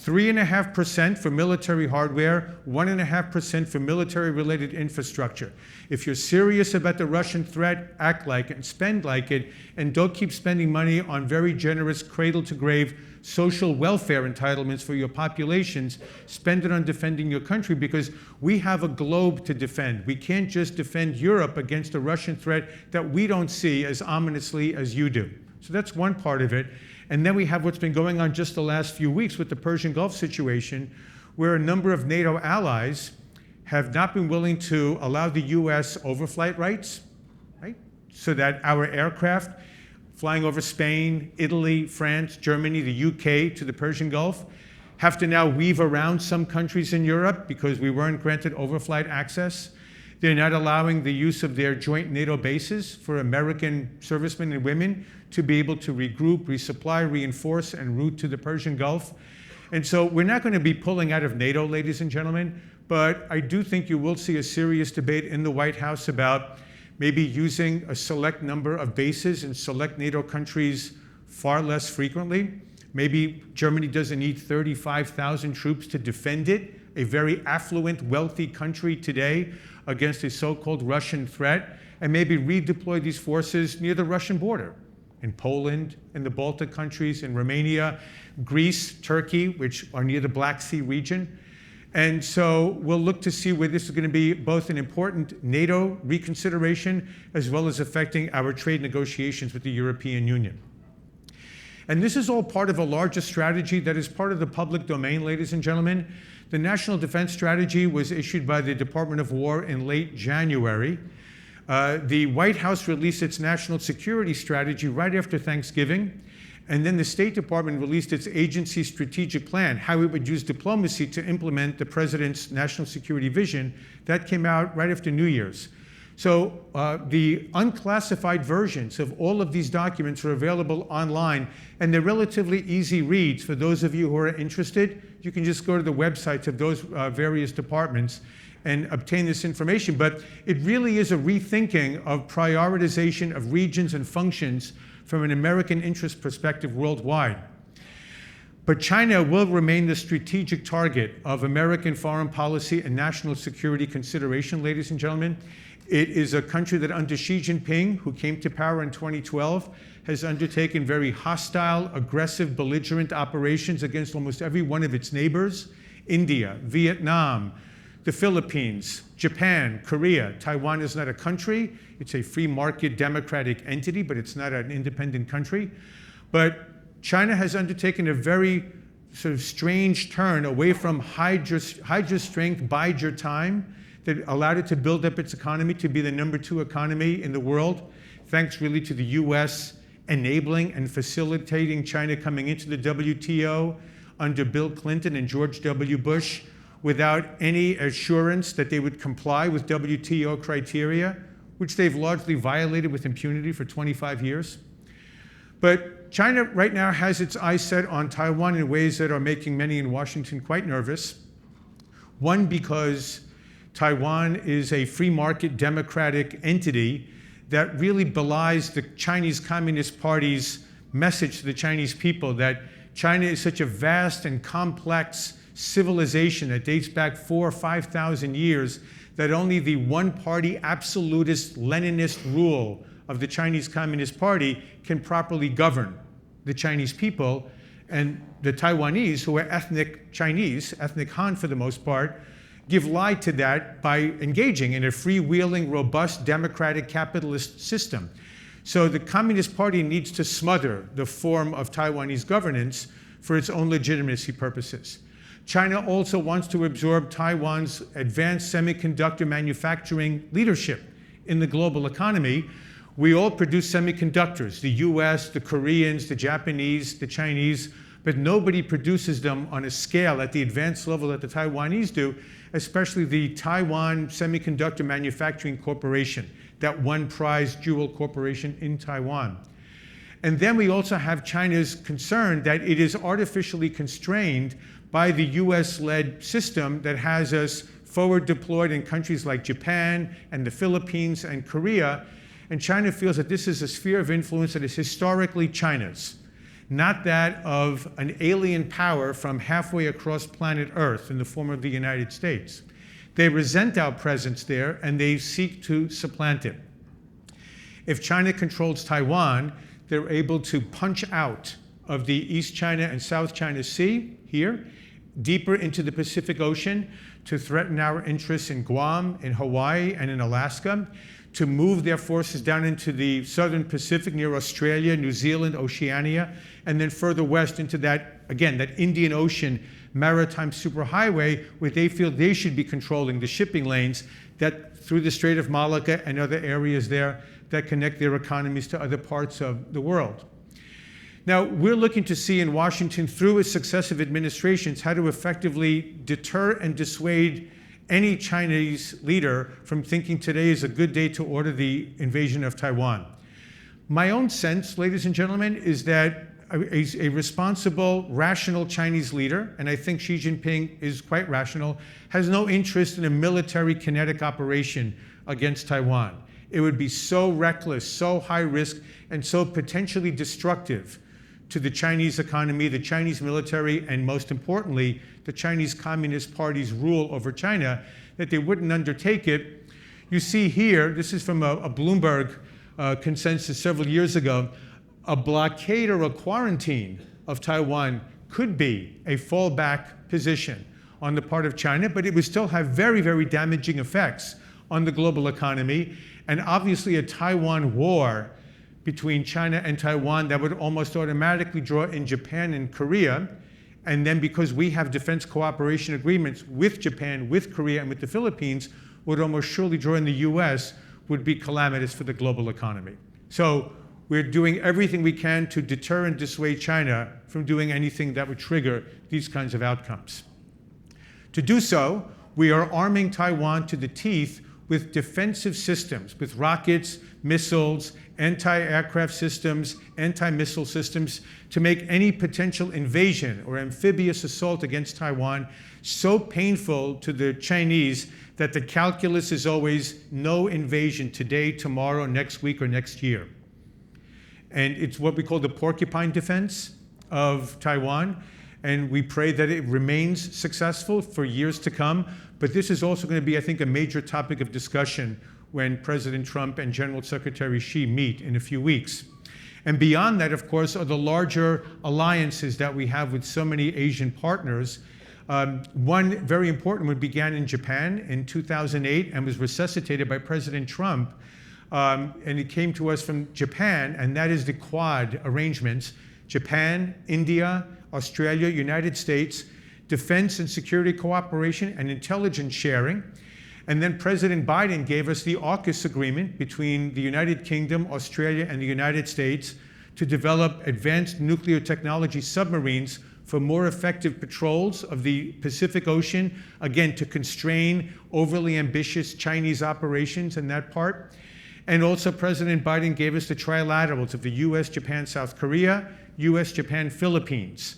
3.5% for military hardware, 1.5% for military-related infrastructure. If you're serious about the Russian threat, act like it and spend like it, and don't keep spending money on very generous cradle-to-grave social welfare entitlements for your populations. Spend it on defending your country because we have a globe to defend. We can't just defend Europe against a Russian threat that we don't see as ominously as you do. So that's one part of it. And then we have what's been going on just the last few weeks with the Persian Gulf situation, where a number of NATO allies have not been willing to allow the US overflight rights, right? So that our aircraft flying over Spain, Italy, France, Germany, the UK to the Persian Gulf have to now weave around some countries in Europe because we weren't granted overflight access. They're not allowing the use of their joint NATO bases for American servicemen and women to be able to regroup, resupply, reinforce, and route to the Persian Gulf. And so we're not going to be pulling out of NATO, ladies and gentlemen, but I do think you will see a serious debate in the White House about maybe using a select number of bases in select NATO countries far less frequently. Maybe Germany doesn't need 35,000 troops to defend it, a very affluent, wealthy country today, against a so-called Russian threat, and maybe redeploy these forces near the Russian border, in Poland, in the Baltic countries, in Romania, Greece, Turkey, which are near the Black Sea region. And so we'll look to see where this is going to be both an important NATO reconsideration as well as affecting our trade negotiations with the European Union. And this is all part of a larger strategy that is part of the public domain, ladies and gentlemen. The National Defense Strategy was issued by the Department of War in late January. The White House released its National Security Strategy right after Thanksgiving. And then the State Department released its agency strategic plan, how it would use diplomacy to implement the president's national security vision. That came out right after New Year's. So the unclassified versions of all of these documents are available online, and they're relatively easy reads. For those of you who are interested, you can just go to the websites of those various departments and obtain this information. But it really is a rethinking of prioritization of regions and functions from an American interest perspective worldwide. But China will remain the strategic target of American foreign policy and national security consideration, ladies and gentlemen. It is a country that under Xi Jinping, who came to power in 2012, has undertaken very hostile, aggressive, belligerent operations against almost every one of its neighbors: India, Vietnam, the Philippines, Japan, Korea. Taiwan is not a country. It's a free market democratic entity, but it's not an independent country. But China has undertaken a very sort of strange turn away from Hydra strength, bide your time, that allowed it to build up its economy to be the #2 economy in the world, thanks really to the US enabling and facilitating China coming into the WTO under Bill Clinton and George W. Bush without any assurance that they would comply with WTO criteria, which they've largely violated with impunity for 25 years. But China right now has its eyes set on Taiwan in ways that are making many in Washington quite nervous. One, because Taiwan is a free market democratic entity that really belies the Chinese Communist Party's message to the Chinese people that China is such a vast and complex civilization that dates back 4,000 or 5,000 years that only the one-party absolutist Leninist rule of the Chinese Communist Party can properly govern the Chinese people. And the Taiwanese, who are ethnic Chinese, ethnic Han for the most part, give lie to that by engaging in a freewheeling, robust, democratic, capitalist system. So the Communist Party needs to smother the form of Taiwanese governance for its own legitimacy purposes. China also wants to absorb Taiwan's advanced semiconductor manufacturing leadership in the global economy. We all produce semiconductors, the US, the Koreans, the Japanese, the Chinese, but nobody produces them on a scale at the advanced level that the Taiwanese do, especially the Taiwan Semiconductor Manufacturing Corporation, that one prized jewel corporation in Taiwan. And then we also have China's concern that it is artificially constrained by the US-led system that has us forward deployed in countries like Japan and the Philippines and Korea. And China feels that this is a sphere of influence that is historically China's, not that of an alien power from halfway across planet Earth in the form of the United States. They resent our presence there, and they seek to supplant it. If China controls Taiwan, they're able to punch out of the East China and South China Sea here, deeper into the Pacific Ocean, to threaten our interests in Guam, in Hawaii, and in Alaska, to move their forces down into the southern Pacific near Australia, New Zealand, Oceania, and then further west into that, again, that Indian Ocean maritime superhighway where they feel they should be controlling the shipping lanes that through the Strait of Malacca and other areas there that connect their economies to other parts of the world. Now, we're looking to see in Washington through its successive administrations how to effectively deter and dissuade any Chinese leader from thinking today is a good day to order the invasion of Taiwan. My own sense, ladies and gentlemen, is that a responsible, rational Chinese leader, and I think Xi Jinping is quite rational, has no interest in a military kinetic operation against Taiwan. It would be so reckless, so high risk, and so potentially destructive to the Chinese economy, the Chinese military, and most importantly, the Chinese Communist Party's rule over China, that they wouldn't undertake it. You see here, this is from a Bloomberg consensus several years ago, a blockade or a quarantine of Taiwan could be a fallback position on the part of China, but it would still have very, very damaging effects on the global economy, and obviously a Taiwan war between China and Taiwan that would almost automatically draw in Japan and Korea. And then because we have defense cooperation agreements with Japan, with Korea, and with the Philippines, would almost surely draw in the US, would be calamitous for the global economy. So we're doing everything we can to deter and dissuade China from doing anything that would trigger these kinds of outcomes. To do so, we are arming Taiwan to the teeth with defensive systems, with rockets, missiles, anti-aircraft systems, anti-missile systems, to make any potential invasion or amphibious assault against Taiwan so painful to the Chinese that the calculus is always no invasion today, tomorrow, next week, or next year. And it's what we call the porcupine defense of Taiwan. And we pray that it remains successful for years to come. But this is also going to be, I think, a major topic of discussion when President Trump and General Secretary Xi meet in a few weeks. And beyond that, of course, are the larger alliances that we have with so many Asian partners. One very important one began in Japan in 2008 and was resuscitated by President Trump. And it came to us from Japan, and that is the Quad arrangements: Japan, India, Australia, United States, defense and security cooperation and intelligence sharing. And then President Biden gave us the AUKUS agreement between the United Kingdom, Australia, and the United States to develop advanced nuclear technology submarines for more effective patrols of the Pacific Ocean, again, to constrain overly ambitious Chinese operations in that part. And also President Biden gave us the trilaterals of the US, Japan, South Korea, US, Japan, Philippines,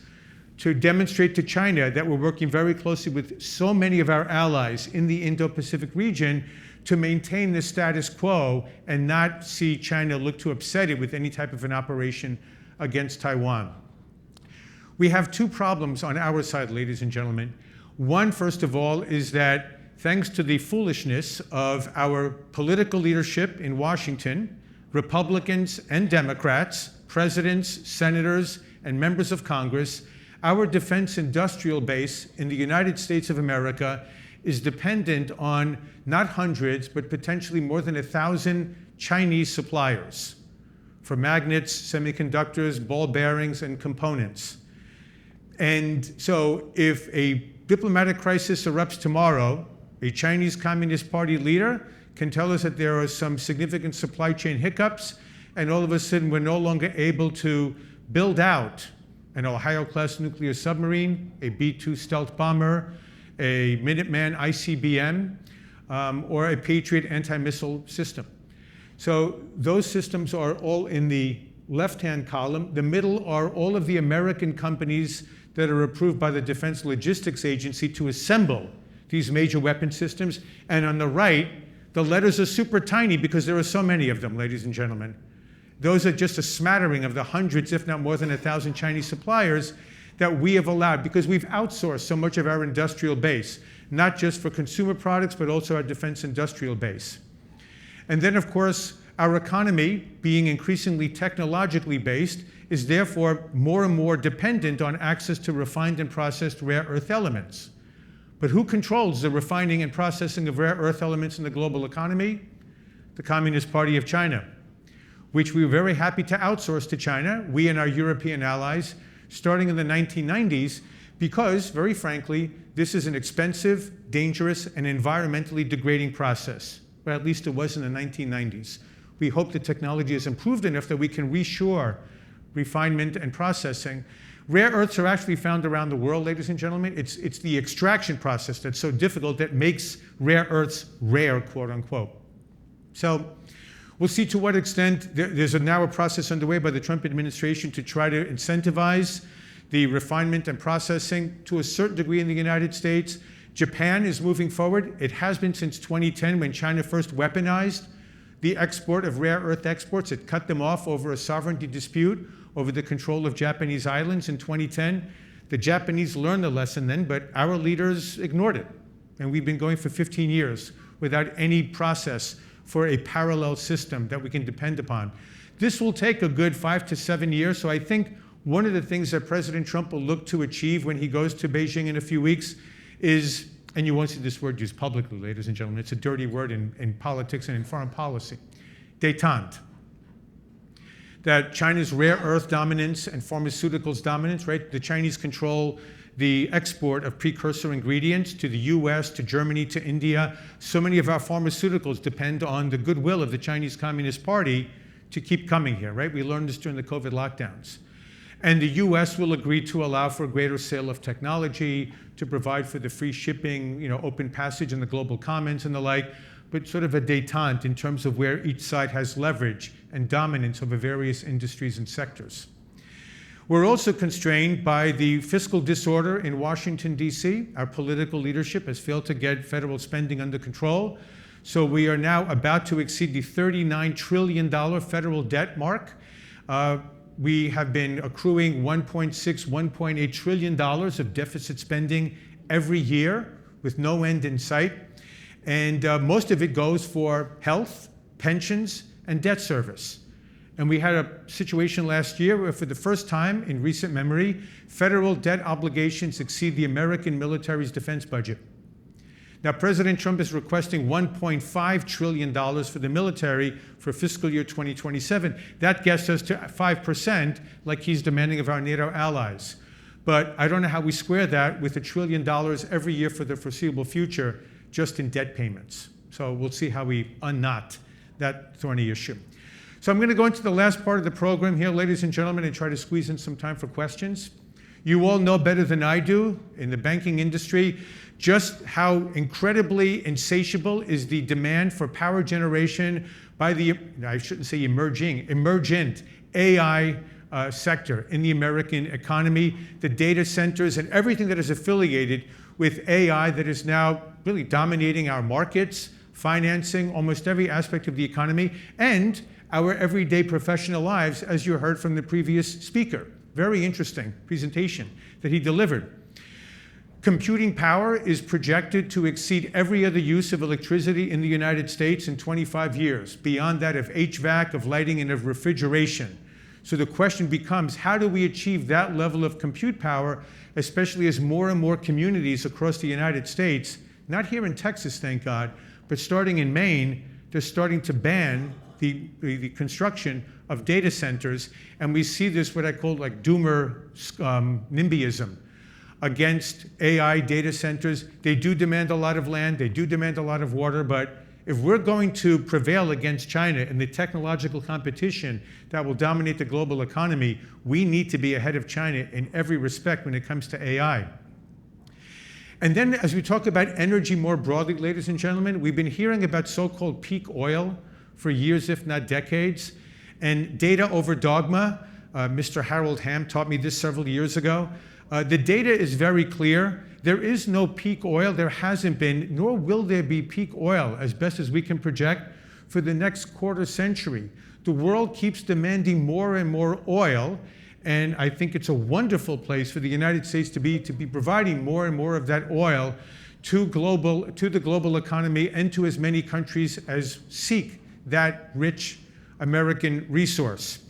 to demonstrate to China that we're working very closely with so many of our allies in the Indo-Pacific region to maintain the status quo and not see China look to upset it with any type of an operation against Taiwan. We have two problems on our side, ladies and gentlemen. One, first of all, is that thanks to the foolishness of our political leadership in Washington, Republicans and Democrats, presidents, senators, and members of Congress, our defense industrial base in the United States of America is dependent on not hundreds, but potentially more than 1,000 Chinese suppliers for magnets, semiconductors, ball bearings, and components. And so if a diplomatic crisis erupts tomorrow, a Chinese Communist Party leader can tell us that there are some significant supply chain hiccups, and all of a sudden we're no longer able to build out an Ohio-class nuclear submarine, a B-2 stealth bomber, a Minuteman ICBM, or a Patriot anti-missile system. So those systems are all in the left-hand column. The middle are all of the American companies that are approved by the Defense Logistics Agency to assemble these major weapon systems. And on the right, the letters are super tiny because there are so many of them, ladies and gentlemen. Those are just a smattering of the hundreds, if not more than 1,000 Chinese suppliers that we have allowed because we've outsourced so much of our industrial base, not just for consumer products, but also our defense industrial base. And then, of course, our economy, being increasingly technologically based, is therefore more and more dependent on access to refined and processed rare earth elements. But who controls the refining and processing of rare earth elements in the global economy? The Communist Party of China, which we were very happy to outsource to China, we and our European allies, starting in the 1990s, because, very frankly, this is an expensive, dangerous, and environmentally degrading process. Or at least it was in the 1990s. We hope the technology has improved enough that we can reshore refinement and processing. Rare earths are actually found around the world, ladies and gentlemen. It's the extraction process that's so difficult that makes rare earths rare, quote unquote. So we'll see to what extent there's now a process underway by the Trump administration to try to incentivize the refinement and processing to a certain degree in the United States. Japan is moving forward. It has been since 2010 when China first weaponized the export of rare earth exports. It cut them off over a sovereignty dispute over the control of Japanese islands in 2010. The Japanese learned the lesson then, but our leaders ignored it. And we've been going for 15 years without any process for a parallel system that we can depend upon. This will take a good 5 to 7 years, so I think one of the things that President Trump will look to achieve when he goes to Beijing in a few weeks is, and you won't see this word used publicly, ladies and gentlemen, it's a dirty word in politics and in foreign policy, détente. That China's rare earth dominance and pharmaceuticals dominance, right? The Chinese control the export of precursor ingredients to the US, to Germany, to India. So many of our pharmaceuticals depend on the goodwill of the Chinese Communist Party to keep coming here, right? We learned this during the COVID lockdowns. And the US will agree to allow for greater sale of technology, to provide for the free shipping, open passage in the global commons and the like, but sort of a détente in terms of where each side has leverage and dominance over various industries and sectors. We're also constrained by the fiscal disorder in Washington, D.C. Our political leadership has failed to get federal spending under control. So we are now about to exceed the $39 trillion federal debt mark. We have been accruing $1.6, $1.8 trillion of deficit spending every year with no end in sight. And most of it goes for health, pensions, and debt service. And we had a situation last year where, for the first time in recent memory, federal debt obligations exceed the American military's defense budget. Now, President Trump is requesting $1.5 trillion for the military for fiscal year 2027. That gets us to 5%, like he's demanding of our NATO allies. But I don't know how we square that with $1 trillion every year for the foreseeable future, just in debt payments. So we'll see how we unknot that thorny issue. So I'm going to go into the last part of the program here, ladies and gentlemen, and try to squeeze in some time for questions. You all know better than I do in the banking industry just how incredibly insatiable is the demand for power generation by the, I shouldn't say emergent AI sector in the American economy, the data centers and everything that is affiliated with AI that is now really dominating our markets, financing almost every aspect of the economy, and our everyday professional lives, as you heard from the previous speaker. Very interesting presentation that he delivered. Computing power is projected to exceed every other use of electricity in the United States in 25 years, beyond that of HVAC, of lighting, and of refrigeration. So the question becomes, how do we achieve that level of compute power, especially as more and more communities across the United States, not here in Texas, thank God, but starting in Maine, they're starting to ban the construction of data centers. And we see this, what I call like doomer NIMBYism against AI data centers. They do demand a lot of land, they do demand a lot of water, but if we're going to prevail against China in the technological competition that will dominate the global economy, we need to be ahead of China in every respect when it comes to AI. And then as we talk about energy more broadly, ladies and gentlemen, we've been hearing about so-called peak oil for years, if not decades. And data over dogma, Mr. Harold Hamm taught me this several years ago. The data is very clear. There is no peak oil. There hasn't been, nor will there be peak oil, as best as we can project, for the next quarter century. The world keeps demanding more and more oil, and I think it's a wonderful place for the United States to be providing more and more of that oil to the global economy and to as many countries as seek that rich American resource.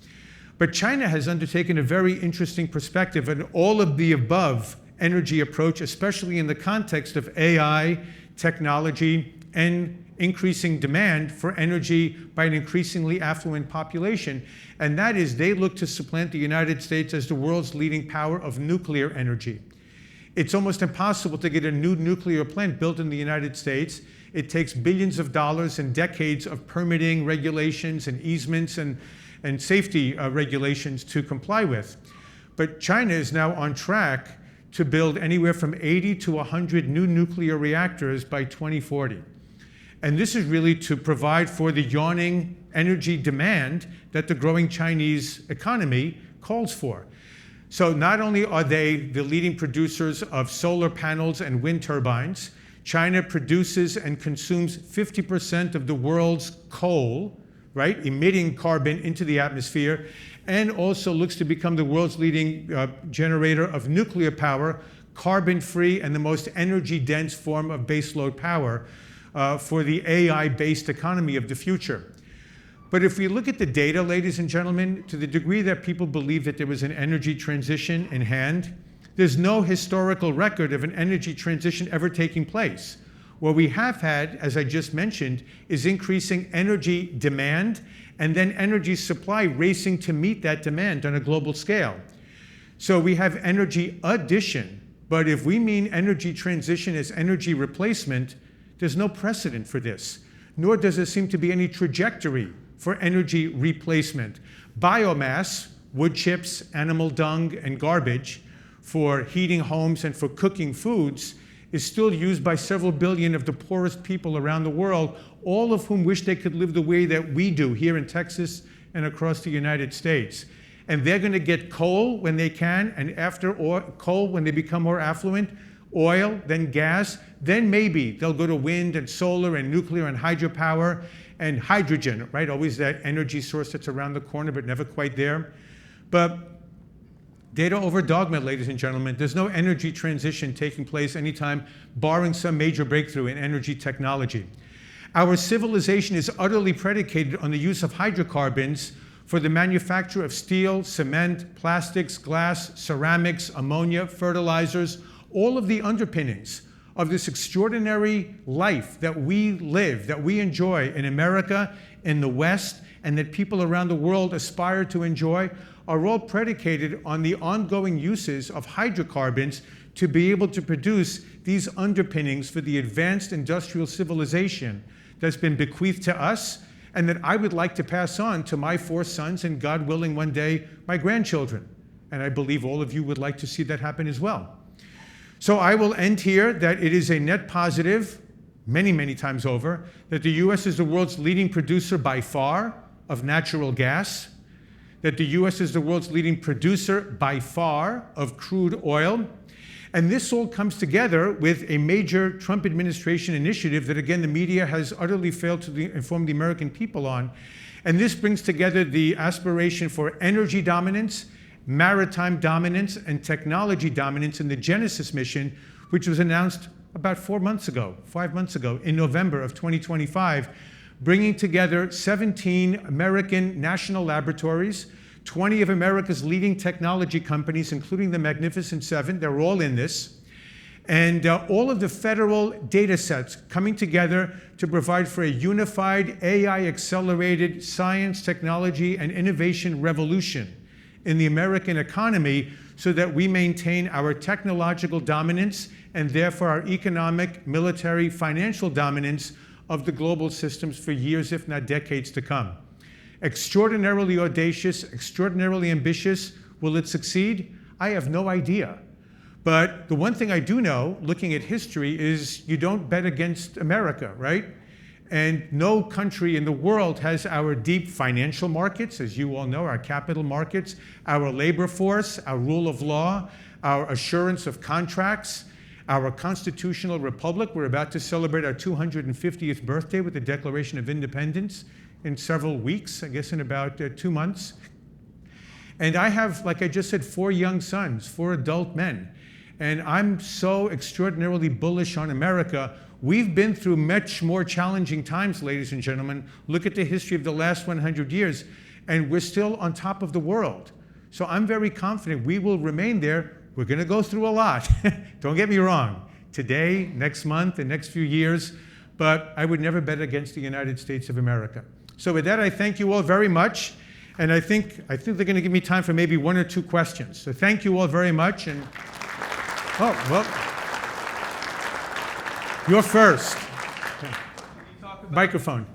But China has undertaken a very interesting perspective, an all of the above energy approach, especially in the context of AI, technology, and increasing demand for energy by an increasingly affluent population. And that is, they look to supplant the United States as the world's leading power of nuclear energy. It's almost impossible to get a new nuclear plant built in the United States. It takes billions of dollars and decades of permitting, regulations, and easements and safety regulations to comply with. But China is now on track to build anywhere from 80 to 100 new nuclear reactors by 2040. And this is really to provide for the yawning energy demand that the growing Chinese economy calls for. So not only are they the leading producers of solar panels and wind turbines, China produces and consumes 50% of the world's coal, right, emitting carbon into the atmosphere, and also looks to become the world's leading generator of nuclear power, carbon-free and the most energy-dense form of baseload power for the AI-based economy of the future. But if we look at the data, ladies and gentlemen, to the degree that people believe that there was an energy transition in hand, there's no historical record of an energy transition ever taking place. What we have had, as I just mentioned, is increasing energy demand and then energy supply racing to meet that demand on a global scale. So we have energy addition, but if we mean energy transition as energy replacement, there's no precedent for this, nor does there seem to be any trajectory for energy replacement. Biomass, wood chips, animal dung, and garbage for heating homes and for cooking foods is still used by several billion of the poorest people around the world, all of whom wish they could live the way that we do here in Texas and across the United States. And they're going to get coal when they can, and after coal, when they become more affluent, oil, then gas, then maybe they'll go to wind and solar and nuclear and hydropower and hydrogen, right? Always that energy source that's around the corner but never quite there. But data over dogma, ladies and gentlemen. There's no energy transition taking place anytime, barring some major breakthrough in energy technology. Our civilization is utterly predicated on the use of hydrocarbons for the manufacture of steel, cement, plastics, glass, ceramics, ammonia, fertilizers, all of the underpinnings of this extraordinary life that we live, that we enjoy in America, in the West, and that people around the world aspire to enjoy, are all predicated on the ongoing uses of hydrocarbons to be able to produce these underpinnings for the advanced industrial civilization that's been bequeathed to us and that I would like to pass on to my 4 sons and, God willing, one day, my grandchildren. And I believe all of you would like to see that happen as well. So I will end here that it is a net positive, many, many times over, that the U.S. is the world's leading producer by far of natural gas, that the U.S. is the world's leading producer by far of crude oil. And this all comes together with a major Trump administration initiative that, again, the media has utterly failed to inform the American people on. And this brings together the aspiration for energy dominance, maritime dominance, and technology dominance in the Genesis mission, which was announced about 5 months ago, in November of 2025, bringing together 17 American national laboratories, 20 of America's leading technology companies, including the Magnificent Seven. They're all in this. And all of the federal data sets coming together to provide for a unified AI-accelerated science, technology, and innovation revolution in the American economy so that we maintain our technological dominance and therefore our economic, military, financial dominance of the global systems for years, if not decades to come. Extraordinarily audacious, extraordinarily ambitious. Will it succeed? I have no idea. But the one thing I do know, looking at history, is you don't bet against America, right? And no country in the world has our deep financial markets, as you all know, our capital markets, our labor force, our rule of law, our assurance of contracts, our constitutional republic. We're about to celebrate our 250th birthday with the Declaration of Independence in several weeks, I guess in about 2 months. And I have, like I just said, 4 young sons, 4 adult men. And I'm so extraordinarily bullish on America. We've been through much more challenging times, ladies and gentlemen. Look at the history of the last 100 years, and we're still on top of the world. So I'm very confident we will remain there. We're going to go through a lot. Don't get me wrong. Today, next month, the next few years. But I would never bet against the United States of America. So with that, I thank you all very much. And I think they're going to give me time for maybe 1 or 2 questions. So thank you all very much. And oh, well, you're first. Microphone.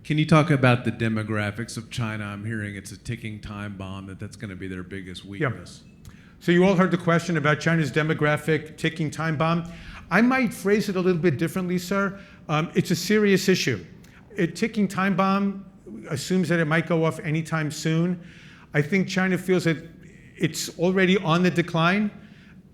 Can you talk about the demographics of China? I'm hearing it's a ticking time bomb, that's going to be their biggest weakness. Yep. So you all heard the question about China's demographic ticking time bomb. I might phrase it a little bit differently, sir. It's a serious issue. A ticking time bomb assumes that it might go off anytime soon. I think China feels that it's already on the decline,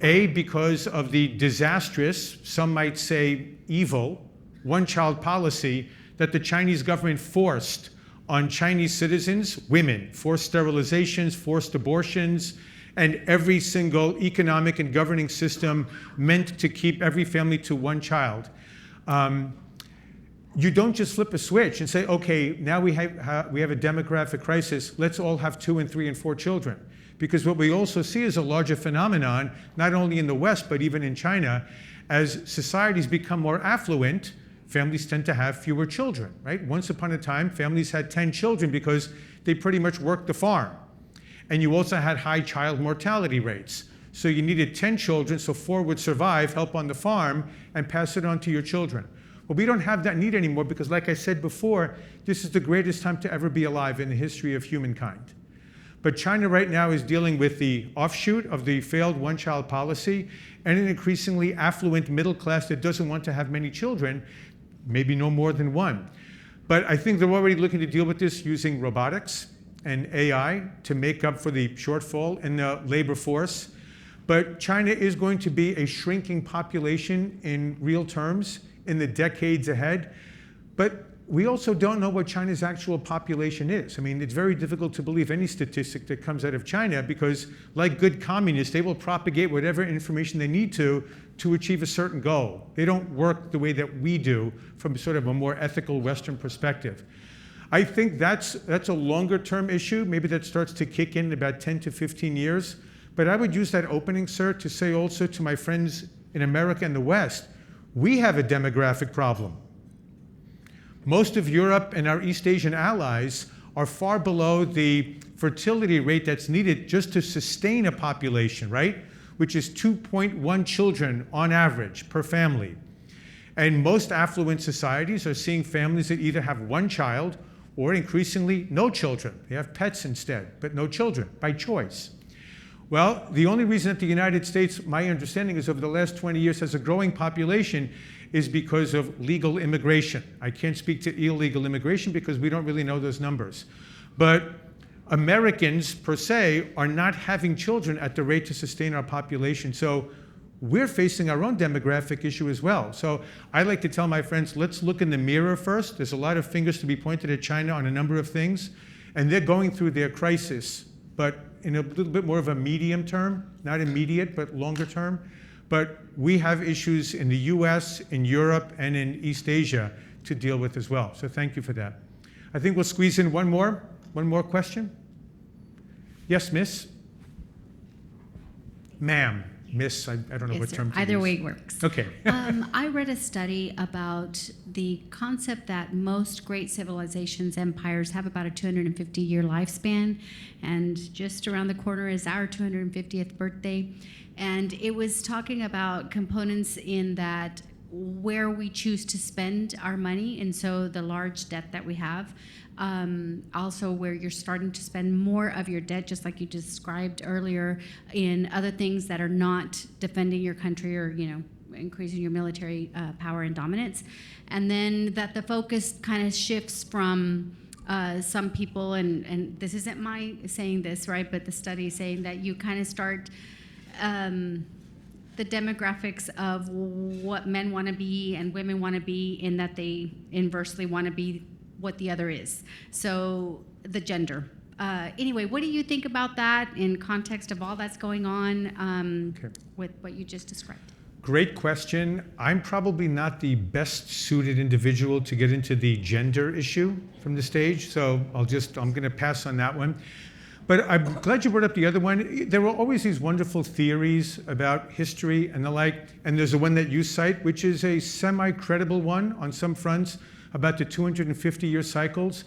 A, because of the disastrous, some might say evil, one-child policy that the Chinese government forced on Chinese citizens, women, forced sterilizations, forced abortions, and every single economic and governing system meant to keep every family to 1 child. You don't just flip a switch and say, okay, now we have a demographic crisis, let's all have 2 and 3 and 4 children. Because what we also see is a larger phenomenon, not only in the West, but even in China, as societies become more affluent, families tend to have fewer children, right? Once upon a time, families had 10 children because they pretty much worked the farm. And you also had high child mortality rates. So you needed 10 children, so 4 would survive, help on the farm, and pass it on to your children. Well, we don't have that need anymore because, like I said before, this is the greatest time to ever be alive in the history of humankind. But China right now is dealing with the offshoot of the failed one-child policy and an increasingly affluent middle class that doesn't want to have many children, maybe no more than one. But I think they're already looking to deal with this using robotics and AI to make up for the shortfall in the labor force. But China is going to be a shrinking population in real terms in the decades ahead. But we also don't know what China's actual population is. I mean, it's very difficult to believe any statistic that comes out of China because, like good communists, they will propagate whatever information they need to achieve a certain goal. They don't work the way that we do from sort of a more ethical Western perspective. I think that's a longer-term issue. Maybe that starts to kick in about 10 to 15 years. But I would use that opening, sir, to say also to my friends in America and the West, we have a demographic problem. Most of Europe and our East Asian allies are far below the fertility rate that's needed just to sustain a population, right? Which is 2.1 children on average per family. And most affluent societies are seeing families that either have one child or increasingly no children. They have pets instead, but no children by choice. Well, the only reason that the United States, my understanding is over the last 20 years has a growing population is because of legal immigration. I can't speak to illegal immigration because we don't really know those numbers. But Americans, per se, are not having children at the rate to sustain our population. So we're facing our own demographic issue as well. So I like to tell my friends, let's look in the mirror first. There's a lot of fingers to be pointed at China on a number of things. And they're going through their crisis, but in a little bit more of a medium term, not immediate, but longer term. But we have issues in the US, in Europe, and in East Asia to deal with as well. So thank you for that. I think we'll squeeze in one more question. Yes, miss? Ma'am, miss, I don't know what term to use. Either way works. Okay. I read a study about the concept that most great civilizations, empires, have about a 250-year lifespan, and just around the corner is our 250th birthday. And it was talking about components in that where we choose to spend our money, and so the large debt that we have. Also where you're starting to spend more of your debt, just like you described earlier, in other things that are not defending your country or, increasing your military power and dominance. And then that the focus kind of shifts from some people, and this isn't my saying this, right, but the study is saying that you kind of start the demographics of what men want to be and women want to be, in that they inversely want to be what the other is. So the gender. Anyway, what do you think about that in context of all that's going on with what you just described? Great question. I'm probably not the best suited individual to get into the gender issue from the stage, so I'm going to pass on that one. But I'm glad you brought up the other one. There were always these wonderful theories about history and the like, and there's the one that you cite, which is a semi-credible one on some fronts about the 250-year cycles.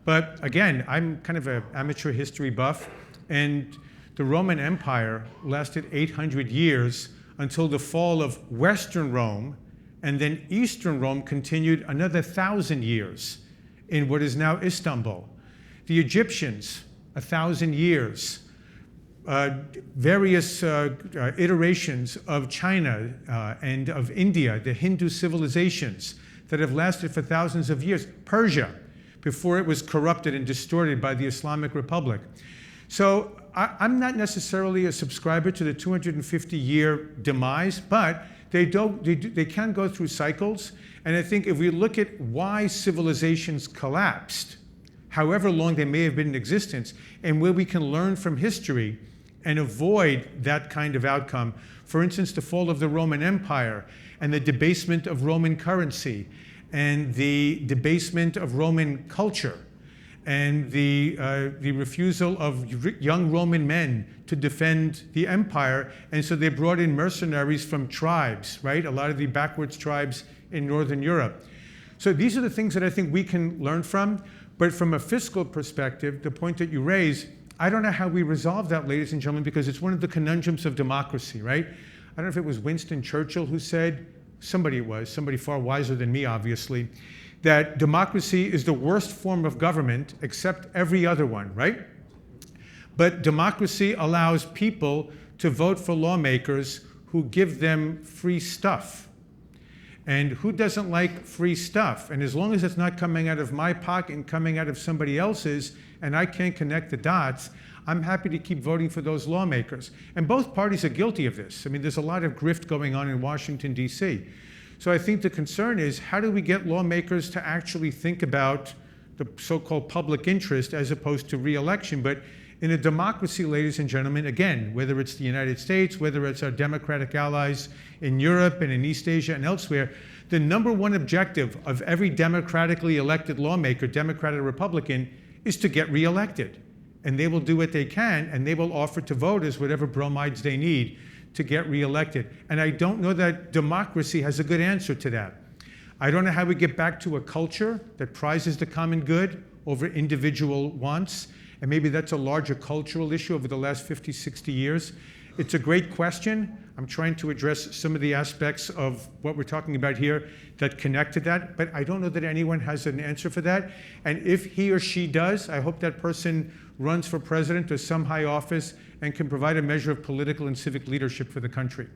But again, I'm kind of an amateur history buff, and the Roman Empire lasted 800 years until the fall of Western Rome, and then Eastern Rome continued another 1,000 years in what is now Istanbul. The Egyptians, 1,000 years. Various iterations of China and of India, the Hindu civilizations that have lasted for thousands of years. Persia, before it was corrupted and distorted by the Islamic Republic. So I'm not necessarily a subscriber to the 250-year demise, but they can go through cycles. And I think if we look at why civilizations collapsed, however long they may have been in existence, and where we can learn from history and avoid that kind of outcome. For instance, the fall of the Roman Empire and the debasement of Roman currency and the debasement of Roman culture and the refusal of young Roman men to defend the empire. And so they brought in mercenaries from tribes, right? A lot of the backwards tribes in Northern Europe. So these are the things that I think we can learn from. But from a fiscal perspective, the point that you raise, I don't know how we resolve that, ladies and gentlemen, because it's one of the conundrums of democracy, right? I don't know if it was Winston Churchill who said, somebody far wiser than me, obviously, that democracy is the worst form of government except every other one, right? But democracy allows people to vote for lawmakers who give them free stuff. And who doesn't like free stuff? And as long as it's not coming out of my pocket and coming out of somebody else's, and I can't connect the dots, I'm happy to keep voting for those lawmakers. And both parties are guilty of this. I mean, there's a lot of grift going on in Washington, D.C. So I think the concern is, how do we get lawmakers to actually think about the so-called public interest as opposed to re-election? But in a democracy, ladies and gentlemen, again, whether it's the United States, whether it's our democratic allies in Europe and in East Asia and elsewhere, the number one objective of every democratically elected lawmaker, Democrat or Republican, is to get reelected. And they will do what they can, and they will offer to voters whatever bromides they need to get reelected. And I don't know that democracy has a good answer to that. I don't know how we get back to a culture that prizes the common good over individual wants. And maybe that's a larger cultural issue over the last 50, 60 years. It's a great question. I'm trying to address some of the aspects of what we're talking about here that connect to that, but I don't know that anyone has an answer for that. And if he or she does, I hope that person runs for president or some high office and can provide a measure of political and civic leadership for the country.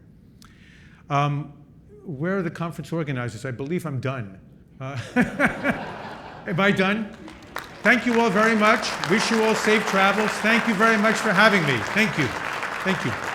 Where are the conference organizers? I believe I'm done. Am I done? Thank you all very much. Wish you all safe travels. Thank you very much for having me. Thank you. Thank you.